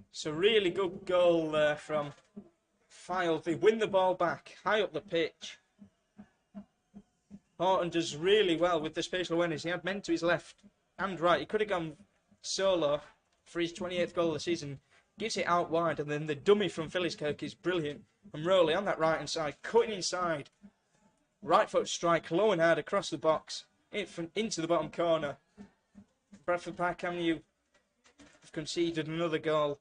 It's a really good goal there from Fylde. They win the ball back high up the pitch. Horton does really well with the spatial awareness. He had men to his left and right. He could have gone solo for his 28th goal of the season. Gives it out wide, and then the dummy from Philliskirk is brilliant. And Rowley on that right hand side, cutting inside. Right foot strike, low and hard across the box, into the bottom corner. Bradford Park Avenue have conceded another goal.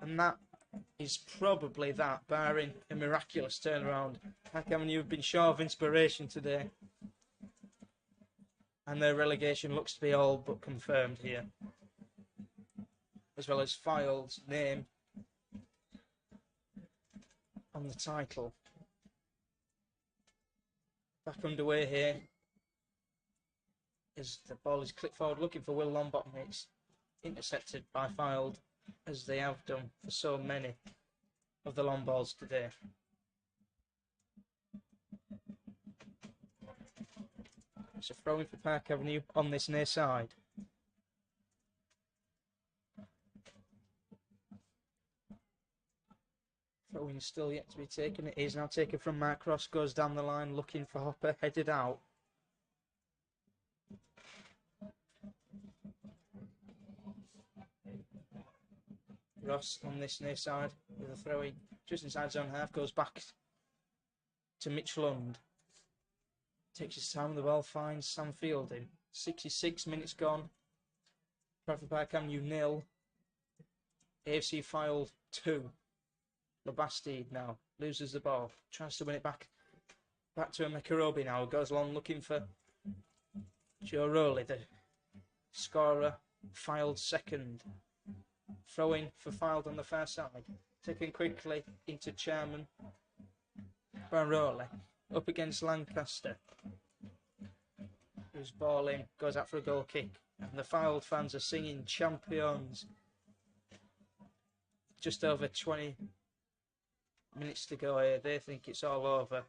And that is probably that, barring a miraculous turnaround. Park Avenue have been short of inspiration today. And their relegation looks to be all but confirmed here. As well as Fylde's name on the title. Back underway here. As the ball is clipped forward, looking for Will Longbottom. It's intercepted by Fylde, as they have done for so many of the long balls today. It's a throw in for Park Avenue on this near side. Throw in still yet to be taken. It is now taken from Mark Ross, goes down the line looking for Hopper, headed out. Ross on this near side with a throw in just inside zone half, goes back to Mitch Lund. Takes his time with the ball, finds Sam Fielding. 66 minutes gone. Bradford Park Avenue 0. AFC Fylde 2. Labastide now loses the ball, tries to win it back to Mekarobi now, goes along looking for Joe Rowley, the scorer. Fylde second. Throwing for Fylde on the far side, taken quickly into Chairman by Rowley, up against Lancaster, who's ball in, goes out for a goal kick, and the Fylde fans are singing champions. Just over 20 minutes to go here. They think it's all over.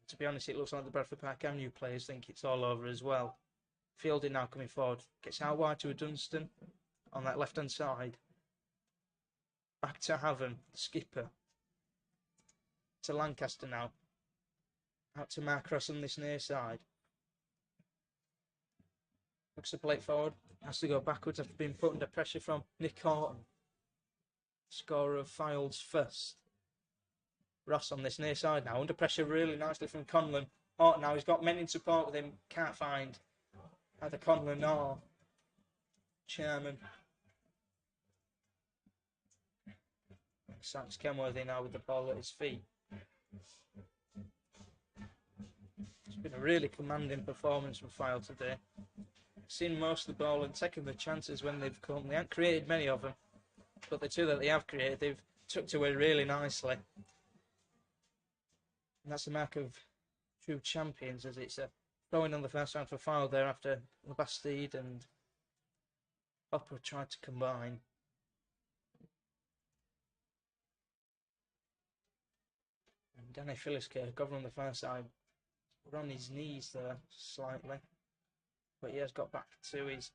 To be honest, it looks like the Bradford Park Avenue players think it's all over as well. Fielding now coming forward, gets out wide to a Dunstan on that left hand side. Back to Haven, skipper. To Lancaster now. Out to Mark Ross on this near side. Looks to play it forward. Has to go backwards after being put under pressure from Nick Horton. Scorer of Fylde's first. Ross on this near side now. Under pressure really nicely from Conlon. Horton now, he's got men in support with him. Can't find either Conlon or Chairman. Sykes Kenworthy now with the ball at his feet. It's been a really commanding performance from Fylde today. Seen most of the ball and taken the chances when they've come. They haven't created many of them, but the two that they have created, they've tucked away really nicely. And that's the mark of true champions, as it's throwing on the first round for Fylde there after Labastide and Hopper tried to combine. And Danny Philliskirk over on the far side, on his knees there slightly, but he has got back to his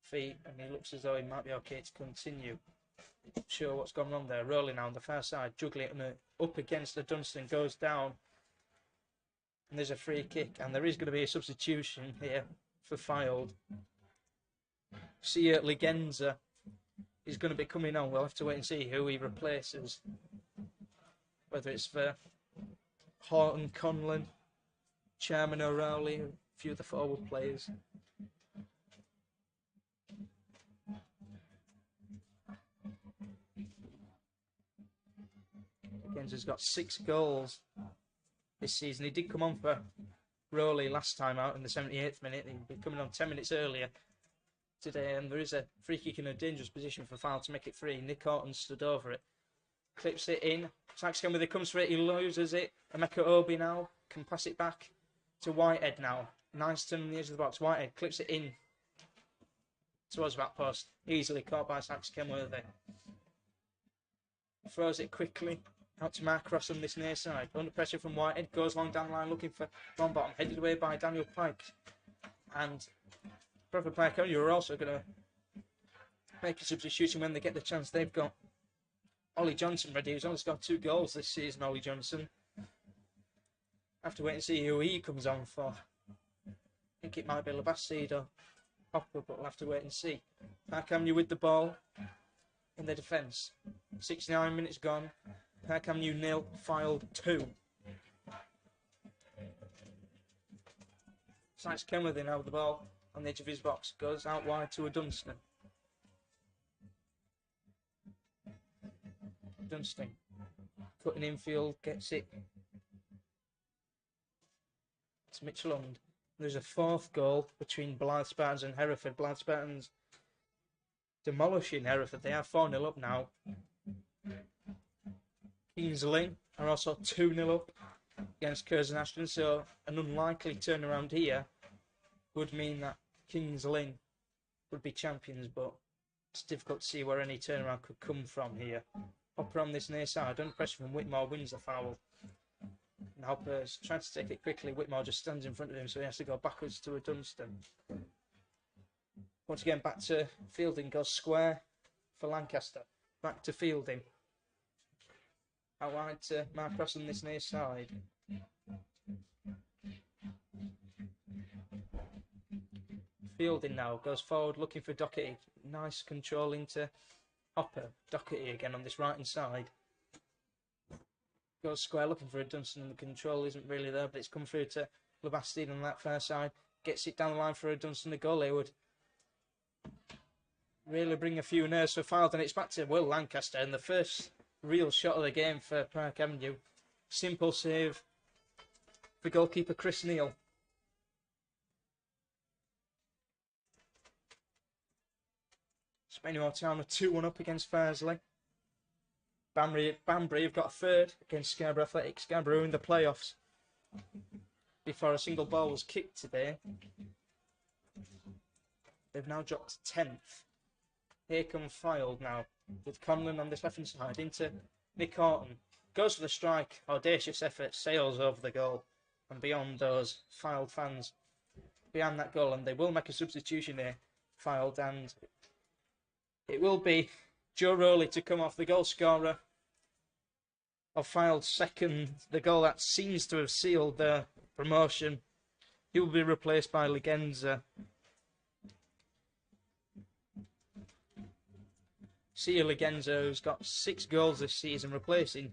feet and he looks as though he might be okay to continue. Not sure what's gone wrong there. Rolling now on the far side, juggling it up against the Dunstan, goes down And there's a free kick, and there is going to be a substitution here for Fylde. See, Legenza is going to be coming on. We'll have to wait and see who he replaces. Whether it's for Horton, Conlon, Chairman O'Reilly, a few of the forward players. Legenza's got 6 goals this season. He did come on for Rowley last time out in the 78th minute. He'd be coming on 10 minutes earlier today, and there is a free kick in a dangerous position for Fylde to make it free. Nick Horton stood over it, clips it in. Saxcombe, when he comes for it, he loses it. Emeka Obi now can pass it back to Whitehead now. Nice turn on the edge of the box. Whitehead clips it in towards the back post. Easily caught by Saxcombe. Throws it quickly out to Mark Ross on this near side. Under pressure from Whitehead. Goes long down the line looking for Ron Bottom. Headed away by Daniel Pike. And Bradford Pike are also going to make a substitution when they get the chance. They've got Ollie Johnson ready. He's only scored 2 goals this season, Ollie Johnson. Have to wait and see who he comes on for. I think it might be Labastide or Hopper, but we'll have to wait and see. Park Avenue with the ball in the defence. 69 minutes gone. Park Avenue 0, Fylde 2. Sykes Kenworthy now with the ball on the edge of his box. Goes out wide to a Dunstan. Dunstan cutting infield, gets it to Mitchell. There's a 4th goal between Blythe Spartans and Hereford. Blythe Spartans demolishing Hereford. They are 4-0 up now. Kings Lynn are also 2-0 up against Curzon Ashton, so an unlikely turnaround here would mean that Kings Lynn would be champions, but it's difficult to see where any turnaround could come from here. Hopper on this near side, under pressure from Whitmore, wins the foul. And Hopper's trying to take it quickly. Whitmore just stands in front of him, so he has to go backwards to a Dunstan. Once again, back to Fielding, goes square for Lancaster. Back to Fielding. Out wide to Mark Ross on this near side. Fielding now goes forward looking for Doherty. Nice control into Hopper. Doherty again on this right hand side. Goes square looking for a Dunstan, and the control isn't really there, but it's come through to Labastide on that far side. Gets it down the line for a Dunstan. The goalie would really bring a few nerves for Fylde, and it's back to Will Lancaster, and the first real shot of the game for Park Avenue. Simple save for goalkeeper Chris Neal. Spennymoor Town are 2-1 up against Farsley. Banbury have got a 3rd against Scarborough Athletic. Scarborough in the playoffs before a single ball was kicked today. They've now dropped to 10th. Here come Fylde now with Conlon on this left hand side into Nick Horton. Goes for the strike. Audacious effort. Sails over the goal and beyond those Fylde fans behind that goal, and they will make a substitution here, Fylde, and it will be Joe Rowley to come off, the goal scorer of Fylde's second, the goal that seems to have sealed their promotion. He will be replaced by Legenza. Sia Legenza, who's got 6 goals this season, replacing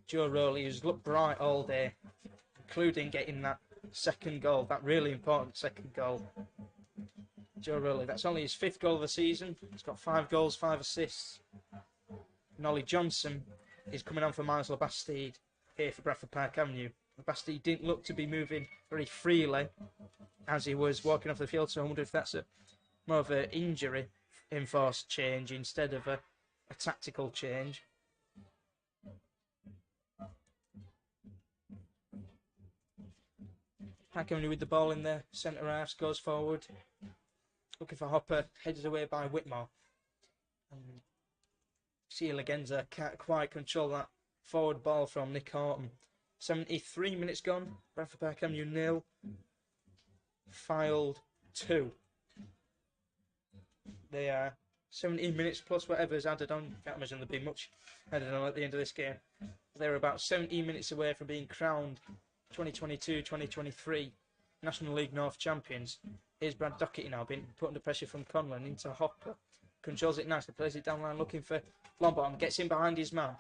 Joe Rowley, who's looked bright all day, including getting that second goal, that really important second goal. Joe Rowley, that's only his 5th goal of the season. He's got 5 goals, 5 assists. And Ollie Johnson is coming on for Miles Labastide here for Bradford Park Avenue. Labastide didn't look to be moving very freely as he was walking off the field, so I wonder if that's more of an injury enforced change instead of a tactical change. Park Avenue with the ball in the centre half, goes forward. Looking for Hopper, headed away by Whitmore. And Sia Legenza can't quite control that forward ball from Nick Horton. 73 minutes gone. Bradford Park Avenue 0. Fylde 2. They are 17 minutes plus whatever's added on. Can't imagine there'll be much added on at the end of this game. They're about 17 minutes away from being crowned 2022-2023 National League North champions. Here's Brad Doherty now being put under pressure from Conlon into Hopper. Controls it nicely, plays it down the line looking for Longbottom, gets in behind his man.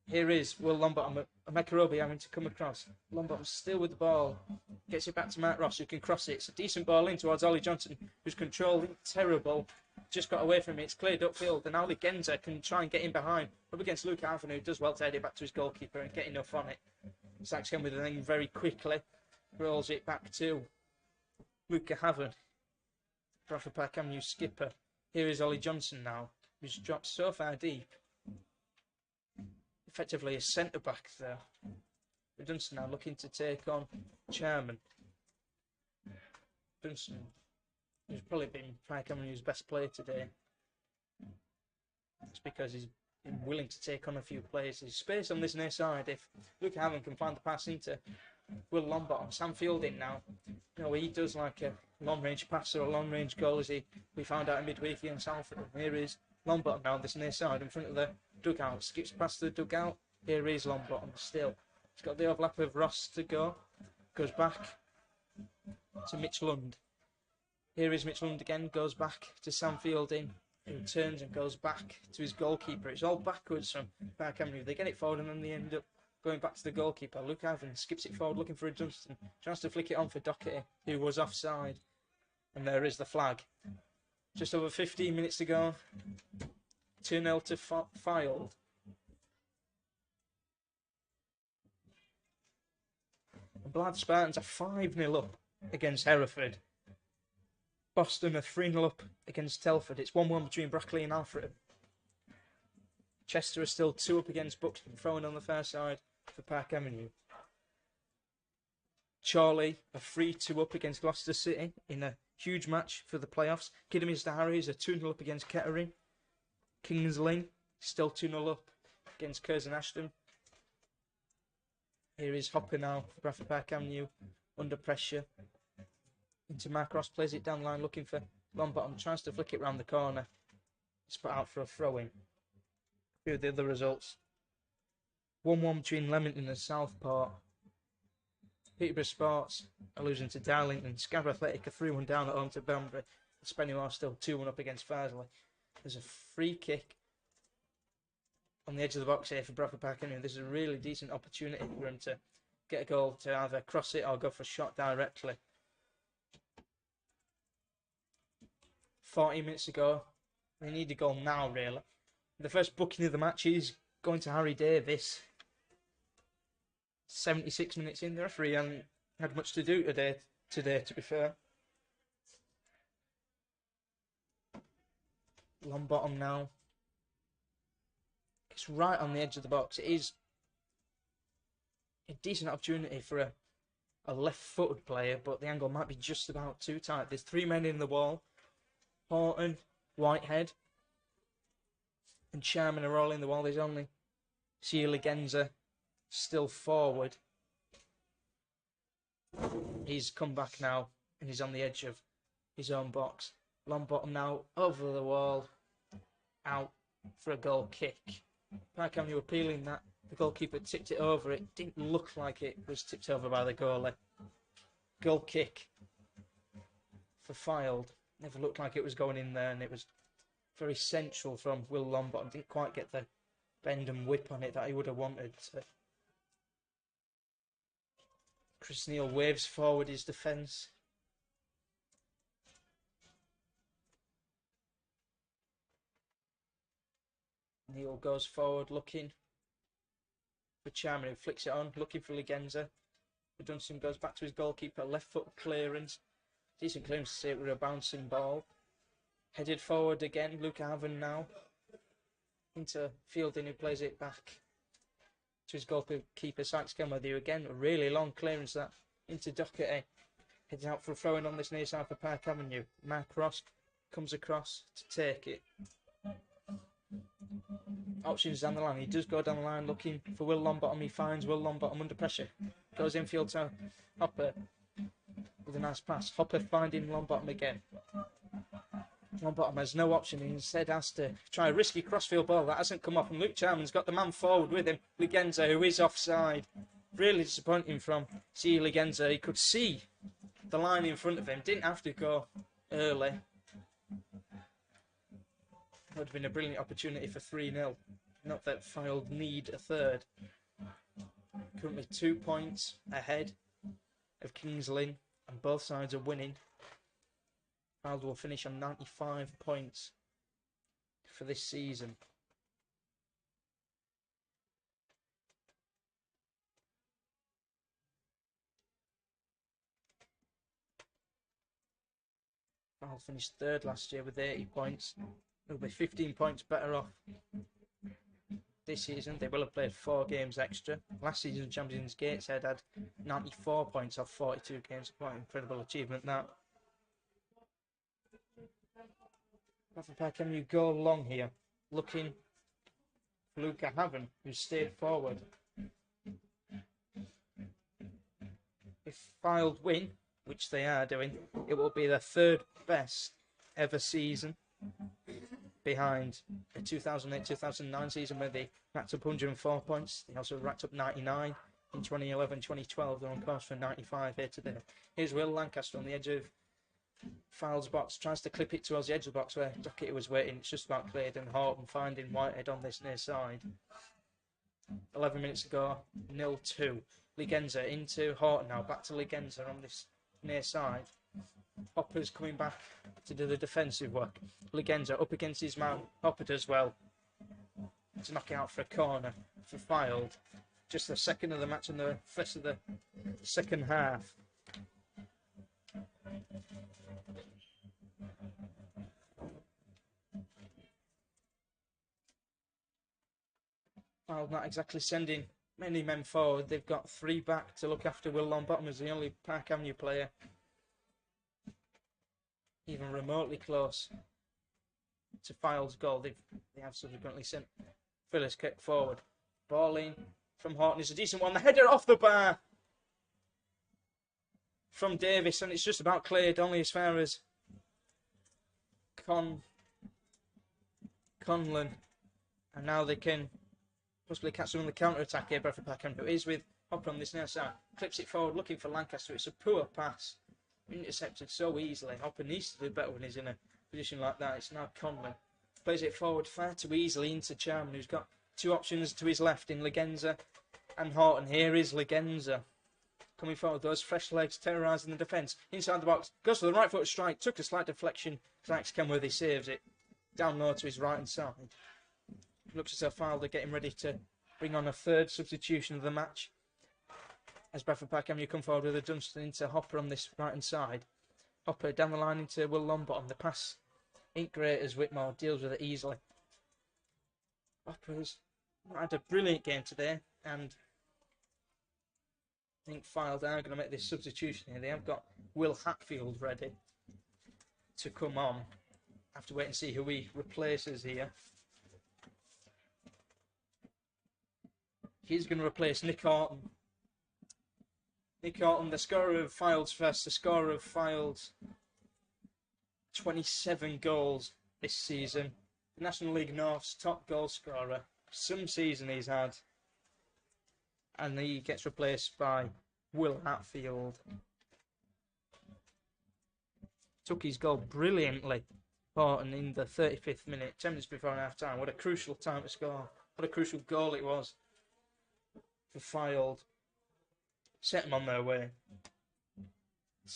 Here is Will Longbottom, Mekarobi having to come across. Longbottom still with the ball, gets it back to Matt Ross who can cross it. It's a decent ball in towards Ollie Johnson who's controlling terrible. Just got away from it, it's cleared upfield and Ali Genza can try and get in behind. Up against Luke Alvin who does well to head it back to his goalkeeper and get enough on it. Sachs came with the thing very quickly, rolls it back to Luca Haven, Bradford Park Avenue skipper. Here is Ollie Johnson now, who's dropped so far deep. Effectively a centre back there. Dunstan now looking to take on Chairman. Dunstan, who's probably been Park Avenue's best player today. It's because he's been willing to take on a few players. There's space on this near side. If Luke Haven can find the pass into Will Longbottom, Sam Fielding now, you know, he does like a long-range pass or a long-range goal, as we found out in midweek against Salford. Here is Longbottom now on this near side in front of the dugout, skips past the dugout. Here is Longbottom still. He's got the overlap of Ross to go, goes back to Mitch Lund. Here is Mitch Lund again, goes back to Sam Fielding, who turns and goes back to his goalkeeper. It's all backwards from Park Avenue. They get it forward and then they end up going back to the goalkeeper. Luke Ivan skips it forward looking for a Dunstan, tries to flick it on for Doherty, who was offside. And there is the flag. Just over 15 minutes to go. 2-0 to Fylde. Blythe Spartans are 5-0 up against Hereford. Boston are 3-0 up against Telford. It's 1-1 between Brackley and Alfred. Chester are still 2 up against Buxton, throwing on the far side for Park Avenue. Chorley are 3-2 up against Gloucester City in a huge match for the playoffs. Kidderminster Harriers are 2-0 up against Kettering. Kings Lynn still 2-0 up against Curzon Ashton. Here is Hopper now for Bradford Park Avenue, under pressure. Into Mark Ross, plays it down the line looking for Longbottom, tries to flick it round the corner. It's put out for a throw-in. Here are the other results. 1-1 between Leamington and Southport. Peterborough Sports are losing to Darlington. Scarborough Athletic are 3-1 down at home to Banbury. Spennymoor still 2-1 up against Farsley. There's a free kick on the edge of the box here for Bradford Park Avenue. This is a really decent opportunity for him to get a goal, to either cross it or go for a shot directly. 40 minutes ago, they need a goal now, really. The first booking of the match is going to Harry Davis. 76 minutes in, the referee hasn't had much to do today, to be fair. Longbottom now. It's right on the edge of the box. It is a decent opportunity for a left-footed player, but the angle might be just about too tight. There's 3 men in the wall. Horton, Whitehead, and Sharman are all in the wall. There's only Sheila Genza still forward. He's come back now, and he's on the edge of his own box. Longbottom now over the wall, out for a goal kick. Park Avenue appealing that. The goalkeeper tipped it over. It didn't look like it was tipped over by the goalie. Goal kick for Fylde. Never looked like it was going in there, and it was very central from Will Longbottom. Didn't quite get the bend and whip on it that he would have wanted. Chris Neal waves forward his defence. Neal goes forward looking for Charman, who flicks it on, looking for Ligenza. Dunstan goes back to his goalkeeper, left foot clearance. Decent clearance to see it with a bouncing ball. Headed forward again, Luke Haven now. Into Fielding, who plays it back to his goalkeeper, Sykes came with you again. A really long clearance that into Doherty. Heads out for a throw in on this near side for Park Avenue. Mark Ross comes across to take it. Options down the line. He does go down the line looking for Will Longbottom. He finds Will Longbottom under pressure. Goes infield to Hopper with a nice pass. Hopper finding Longbottom again. Longbottom has no option. He instead has to try a risky crossfield ball that hasn't come off. And Luke Charman's got the man forward with him. Ligenza, who is offside. Really disappointing from C. Ligenza. He could see the line in front of him, didn't have to go early. Would have been a brilliant opportunity for 3-0. Not that Fylde need a third. Currently 2 points ahead of Kings Lynn, and both sides are winning. Fylde will finish on 95 points for this season. Fylde finished third last year with 80 points. They'll be 15 points better off this season. They will have played 4 games extra. Last season, champions Gateshead had 94 points off 42 games. Quite an incredible achievement, that. Bradford Park, can you go long here? Looking for Luca Haven, who stayed forward. If Fylde win, which they are doing, it will be their 3rd best ever season, behind the 2008-2009 season where they racked up 104 points. They also racked up 99 in 2011-2012. They're on course for 95 here today. Here's Will Lancaster on the edge of Fylde's box, tries to clip it towards the edge of the box where Doherty was waiting. It's just about cleared, and Horton finding Whitehead on this near side. 11 minutes ago, 0-2. Ligenza into Horton now, back to Ligenza on this near side. Hopper's coming back to do the defensive work. Ligenza up against his man. Hopper does well to knock it out for a corner for Fylde. Just the second of the match and the first of the second half. Fylde not exactly sending many men forward. They've got 3 back to look after Will Longbottom as the only Park Avenue player even remotely close to Fylde's goal. They have subsequently sent Phyllis kick forward. Ball in from Horton is a decent one. The header off the bar from Davis, and it's just about cleared only as far as Conlon. And now they can possibly catch them on the counter-attack here. Bradford Park Avenue is with Hopper on this near side. Clips it forward looking for Lancaster. It's a poor pass. Intercepted so easily. Hopper needs to do better when he's in a position like that. It's now Conlon. Plays it forward far too easily into Charman, who's got 2 options to his left in Ligenza and Horton. Here is Ligenza coming forward. Those fresh legs terrorising the defence. Inside the box. Goes for the right foot strike. Took a slight deflection. Strikes Kenworthy, saves it. Down low to his right hand side. Looks as though Fylde getting ready to bring on a 3rd substitution of the match. As Bradford Park Avenue come forward with a Dunstan into Hopper on this right hand side. Hopper down the line into Will Longbottom. The pass ain't great as Whitmore deals with it easily. Hopper's had a brilliant game today, and I think Fylde are going to make this substitution here. They have got Will Hatfield ready to come on. Have to wait and see who he replaces here. He's going to replace Nick Horton. Nick Horton, the scorer of Fylde's first, the scorer of Fylde's 27 goals this season. National League North's top goal scorer. Some season he's had. And he gets replaced by Will Hatfield. Took his goal brilliantly, Horton, in the 35th minute, 10 minutes before half time. What a crucial time to score. What a crucial goal it was for Fylde. Set them on their way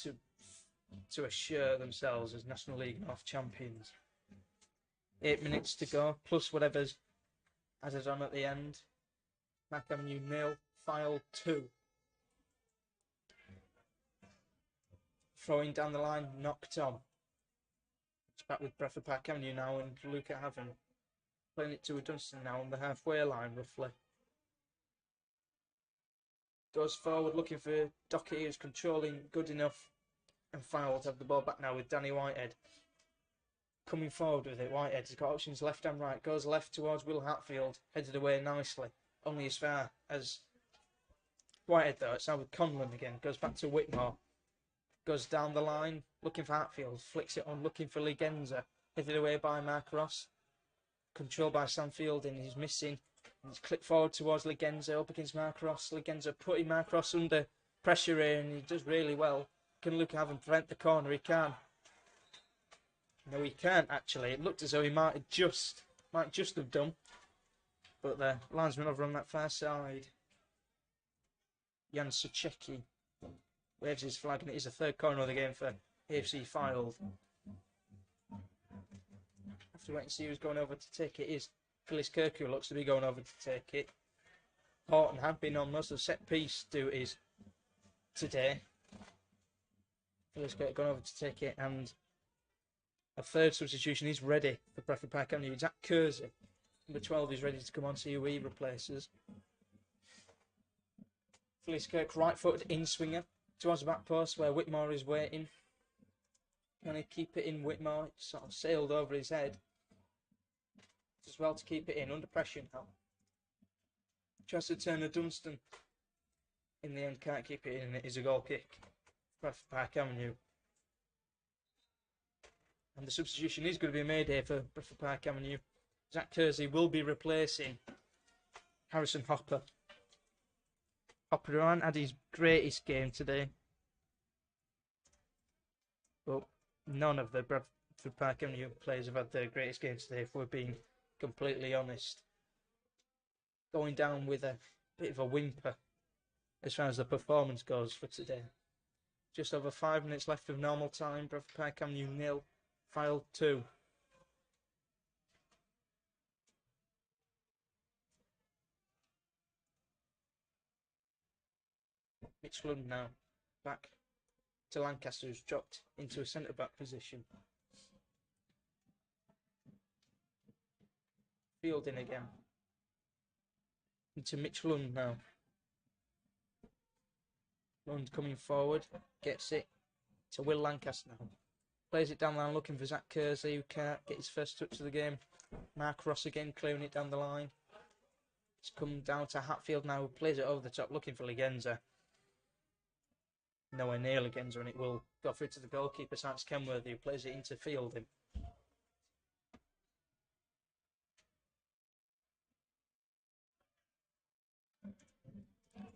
to assure themselves as National League North champions. 8 minutes to go, plus whatever's added on at the end. Park Avenue 0, Fylde 2. Throwing down the line, knocked on. It's back with Bradford Park Avenue now, and Luca Haven playing it to a Dunstan now on the halfway line, roughly. Goes forward looking for Doherty, who's controlling good enough, and Fylde have the ball back now with Danny Whitehead. Coming forward with it, Whitehead's got options left and right, goes left towards Will Hatfield, headed away nicely, only as far as Whitehead though. It's now with Conlon again, goes back to Whitmore, goes down the line, looking for Hatfield, flicks it on, looking for Ligenza, headed away by Mark Ross, controlled by Sam Fielding. He's missing He's clipped forward towards Legenza, up against Marcos. Legenza putting Marcos under pressure here, and he does really well. Can Luca have him prevent the corner? He can. No, he can't actually. It looked as though he might just have done. But the linesman over on that far side, Jan Suchecki, waves his flag, and it is the third corner of the game for AFC Fylde. Have to wait and see who's going over to take it. It is Phyllis Kirk who looks to be going over to take it. Horton had been on most of the set piece duties today. Phyllis Kirk going over to take it, and a third substitution is ready for Bradford Park Avenue. Zach Kersey, number 12, is ready to come on, see who he replaces. Phyllis Kirk, right-footed in-swinger towards the back post where Whitmore is waiting. Can he keep it in? Whitmore? It sort of sailed over his head. As well to keep it in, under pressure now. Tries to turn a Dunstan. In the end, can't keep it in, and it is a goal kick. Bradford Park Avenue. And the substitution is going to be made here for Bradford Park Avenue. Zach Kersey will be replacing Harrison Hopper. Hopper had his greatest game today. But none of the Bradford Park Avenue players have had their greatest game today, if we're being completely honest. Going down with a bit of a whimper as far as the performance goes for today. Just over 5 minutes left of normal time. Bradford Park Avenue 0, Fylde 2. Mitch Lund now back to Lancaster, who's dropped into a centre-back position. Fielding again. Into Mitch Lund now. Lund coming forward, gets it to Will Lancaster now. Plays it down the line, looking for Zach Kersey, who can't get his first touch of the game. Mark Ross again, clearing it down the line. It's come down to Hatfield now, who plays it over the top, looking for Legenza. Nowhere near Legenza, and it will go through to the goalkeeper, Science Kenworthy, who plays it into Fielding.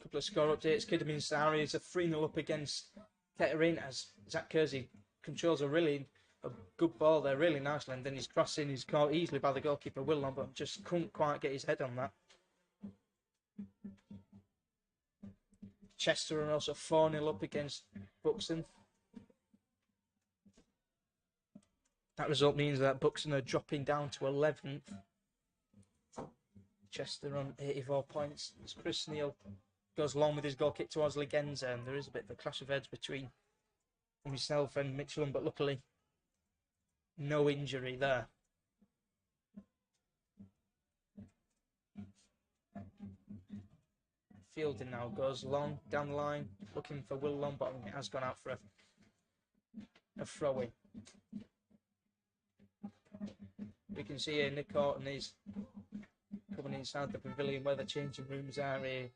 Couple of score updates. Kidderminster Sari is a 3-0 up against Kettering as Zach Kersey controls a good ball there, really nicely, and then he's crossing, he's caught easily by the goalkeeper Willon, but just couldn't quite get his head on that. Chester are also 4-0 up against Buxton. That result means that Buxton are dropping down to 11th. Chester on 84 points. As Chris Neal goes along with his goal kick towards Legenza, and there is a bit of a clash of heads between himself and Mitchell, but luckily no injury there. Fielding now goes long down the line, looking for Will Longbottom. It has gone out for a throw-in. We can see here Nick Horton is coming inside the pavilion where the changing rooms are here.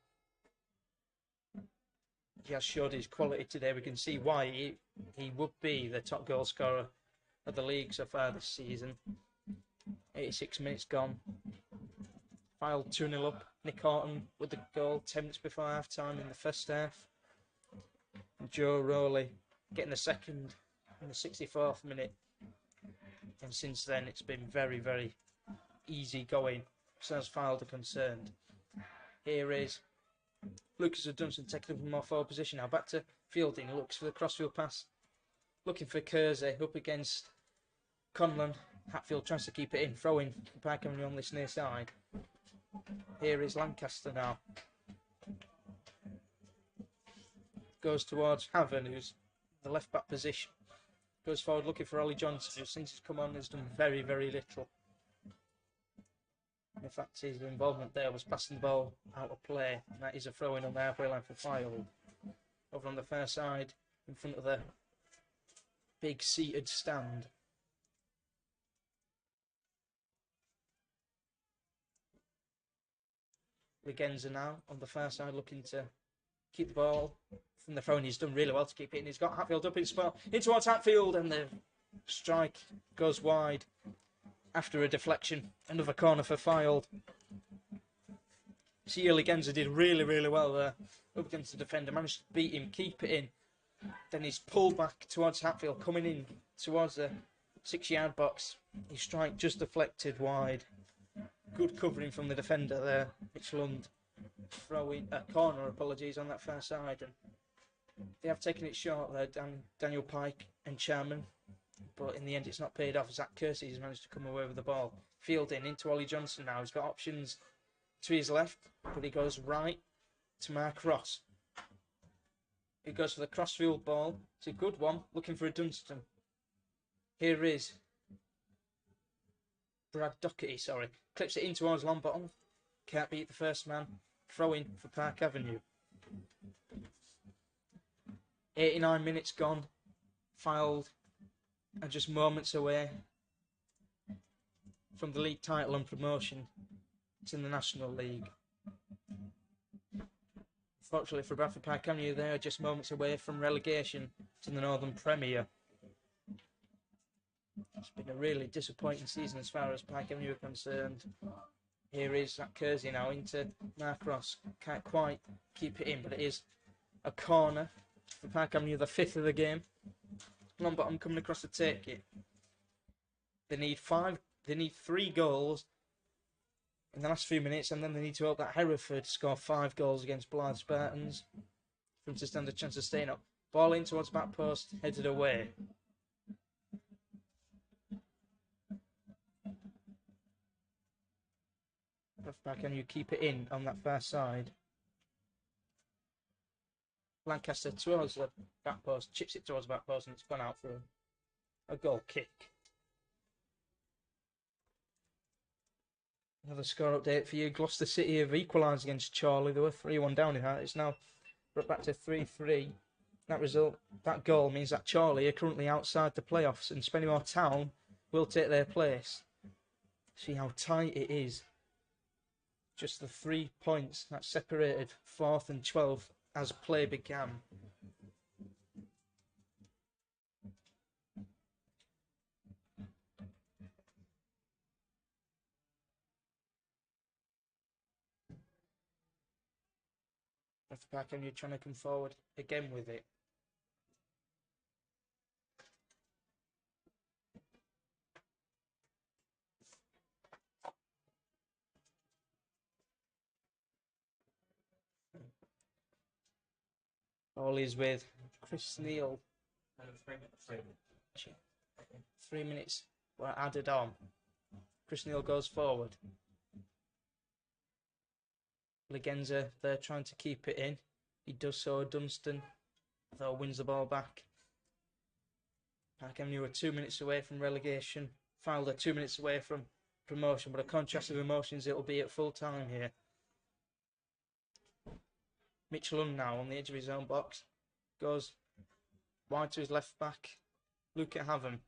He has showed his quality today. We can see why he would be the top goal scorer of the league so far this season. 86 minutes gone. Fylde 2-0 up. Nick Horton with the goal 10 minutes before half time in the first half. And Joe Rowley getting the second in the 64th minute. And since then it's been very, very easy going as far as Fylde are concerned. Here is Lucas Dunson taking up a more forward position now. Back to Fielding. Looks for the crossfield pass. Looking for Kersey up against Conlon. Hatfield tries to keep it in. Throwing Park Avenue on this near side. Here is Lancaster now. Goes towards Haven, who's the left back position. Goes forward looking for Ollie Johnson, who since he's come on has done very, very little. In fact, his involvement there was passing the ball out of play, and that is a throw-in on the halfway line for Fylde. Over on the far side, in front of the big seated stand. Legenza now on the far side, looking to keep the ball from the throw-in. He's done really well to keep it in. He's got Hatfield up in spot, in towards Hatfield, and the strike goes wide after a deflection. Another corner for Fylde. See, Legenza did really, really well there. Up against the defender, managed to beat him, keep it in. Then he's pulled back towards Hatfield, coming in towards the 6-yard box. His strike just deflected wide. Good covering from the defender there. Mitchell throwing a corner, apologies, on that far side. And they have taken it short there, Daniel Pike and Sherman. But in the end, it's not paid off. Zach Kersey has managed to come away with the ball. Fielding into Ollie Johnson now. He's got options to his left, but he goes right to Mark Ross. He goes for the crossfield ball. It's a good one, looking for a Dunstan. Here is Brad Doherty, sorry. Clips it in towards Longbottom. Can't beat the first man. Throw in for Park Avenue. 89 minutes gone. Fylde are just moments away from the league title and promotion to the National League. Fortunately for Bradford Park Avenue, they are just moments away from relegation to the Northern Premier. It's been a really disappointing season as far as Park Avenue are concerned. Here is Zach Kersey now into Mark Ross. Can't quite keep it in, but it is a corner for Park Avenue, the 5th of the game. Longbottom coming across to take it. They need 3 goals in the last few minutes, and then they need to hope that Hereford score 5 goals against Blythe Spartans for them to stand a chance of staying up. Ball in towards back post, headed away. Back and you keep it in on that far side. Lancaster towards the back post, chips it towards the back post, and it's gone out for a goal kick. Another score update for you. Gloucester City have equalised against Chorley. They were 3-1 down in that. It's now brought back to 3-3. That goal means that Chorley are currently outside the playoffs, and Spennymoor Town will take their place. See how tight it is. Just the 3 points that separated 4th and 12th as play began. Bradford Park Avenue trying to come forward again with it. All is with Chris Neal. 3 minutes were added on. Chris Neal goes forward. Legenza, they're trying to keep it in. He does so. Dunstan, though, wins the ball back. Park Avenue are 2 minutes away from relegation. Fylde 2 minutes away from promotion, but a contrast of emotions it'll be at full time here. Mitchell now on the edge of his own box. Goes wide to his left back. Luke at Havum.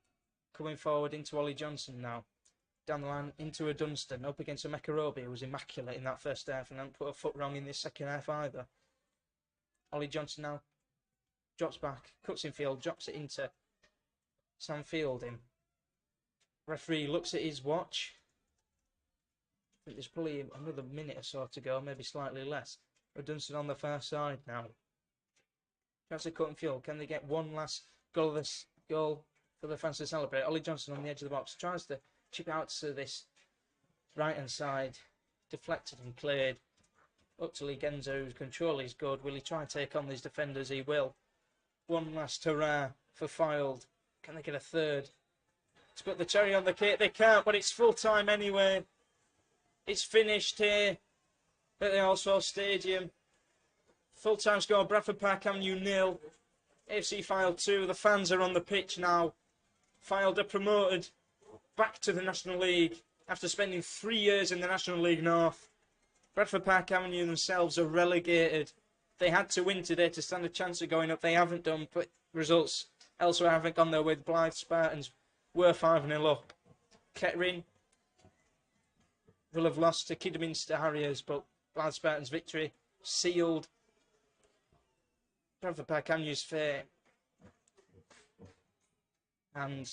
Coming forward into Ollie Johnson now. Down the line into a Dunstan. Up against a Mekarobi, who was immaculate in that first half and hadn't put a foot wrong in this second half either. Ollie Johnson now drops back. Cuts in field. Drops it into Sam Fielding. Referee looks at his watch. I think there's probably another minute or so to go. Maybe slightly less. Dunstan on the far side now. Chance to cut and field. Can they get one last goal for the fans to celebrate? Ollie Johnson on the edge of the box tries to chip out to this right hand side. Deflected and cleared. Up to Legenza, whose control is good. Will he try and take on these defenders? He will. One last hurrah for Fylde. Can they get a third? To put the cherry on the cake, they can't, but it's full time anyway. It's finished here at the Allswell Stadium. Full time score, Bradford Park Avenue 0. AFC Fylde 2. The fans are on the pitch now. Fylde are promoted back to the National League after spending 3 years in the National League North. Bradford Park Avenue themselves are relegated. They had to win today to stand a chance of going up. They haven't done, but results elsewhere haven't gone their way. Blythe Spartans were 5-0 up. Kettering will have lost to Kidderminster Harriers, but Blythe Spartans' victory sealed Bradford Park Avenue's fate. And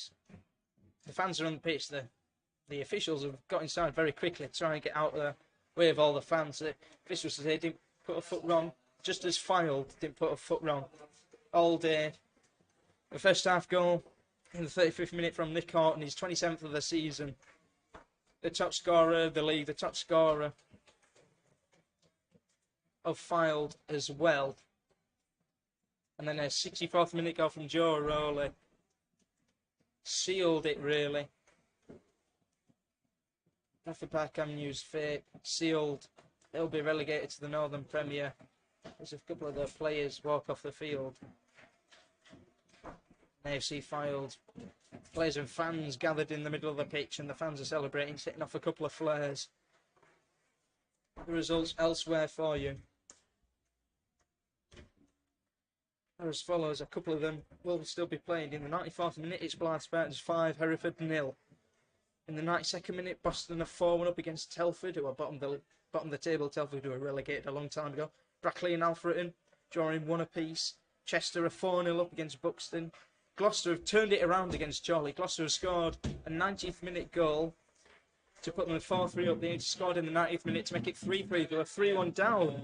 the fans are on the pitch. The officials have got inside very quickly to try and get out of way of all the fans. This was they didn't put a foot wrong, just as Fylde didn't put a foot wrong all day. The first half goal in the 35th minute from Nick Horton, his 27th of the season. The top scorer of the league, the top scorer of Fylde as well. And then a 64th minute goal from Joe Rowley. Sealed it, really. Bradford Park Avenue's fate sealed. They'll be relegated to the Northern Premier as a couple of their players walk off the field. AFC Fylde. Players and fans gathered in the middle of the pitch, and the fans are celebrating, setting off a couple of flares. The results elsewhere for you are as follows. A couple of them will still be playing. In the 94th minute, it's Blythe Spartans 5, Hereford 0. In the 92nd minute, Boston are 4-1 up against Telford, who are bottom of the table. Telford, who were relegated a long time ago. Brackley and Alfreton drawing 1 apiece. Chester are 4-0 up against Buxton. Gloucester have turned it around against Chorley. Gloucester have scored a 90th minute goal to put them 4-3 up. They scored in the 90th minute to make it 3-3. They were 3-1 down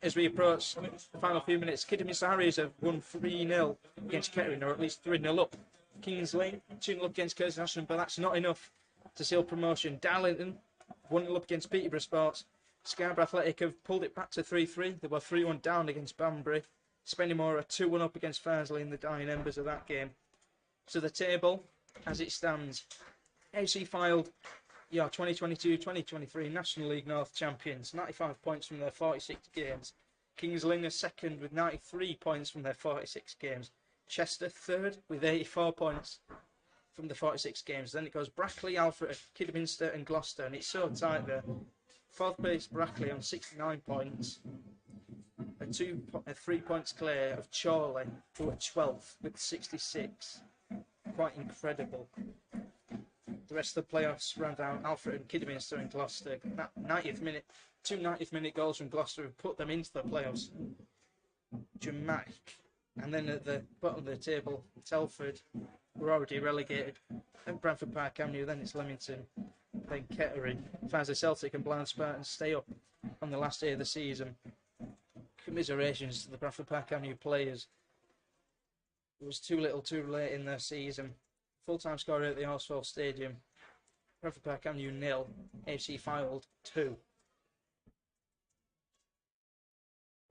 as we approach the final few minutes. Kidderminster Harriers have won 3-0 against Kettering, or at least 3-0 up. Kings Lane 2-0 up against Curzon Ashton, but that's not enough to seal promotion. Darlington 1-0 up against Peterborough Sports. Scarborough Athletic have pulled it back to 3-3. They were 3-1 down against Banbury. Spennymoor are 2-1 up against Farnsley in the dying embers of that game. So the table, as it stands, AFC Fylde, 2022-2023 National League North champions, 95 points from their 46 games. Kings Lynn are second with 93 points from their 46 games. Chester third with 84 points from the 46 games. Then it goes Brackley, Alfred, Kidderminster and Gloucester, and it's so tight there. Fourth place Brackley on 69 points. 3 points clear of Chorley, who are 12th with 66. Quite incredible. The rest of the playoffs round out Alfred and Kidderminster and Gloucester. That 90th minute, 2 90th minute goals from Gloucester have put them into the playoffs. Dramatic. And then at the bottom of the table, Telford were already relegated. At Bradford Park Avenue, then it's Leamington, then Kettering. Farnsley Celtic and Blythe Spartans stay up on the last day of the season. Commiserations to the Bradford Park Avenue players. It was too little too late in their season. Full-time scorer at the Horsfall Stadium. Bradford Park Avenue 0, AFC Fylde 2.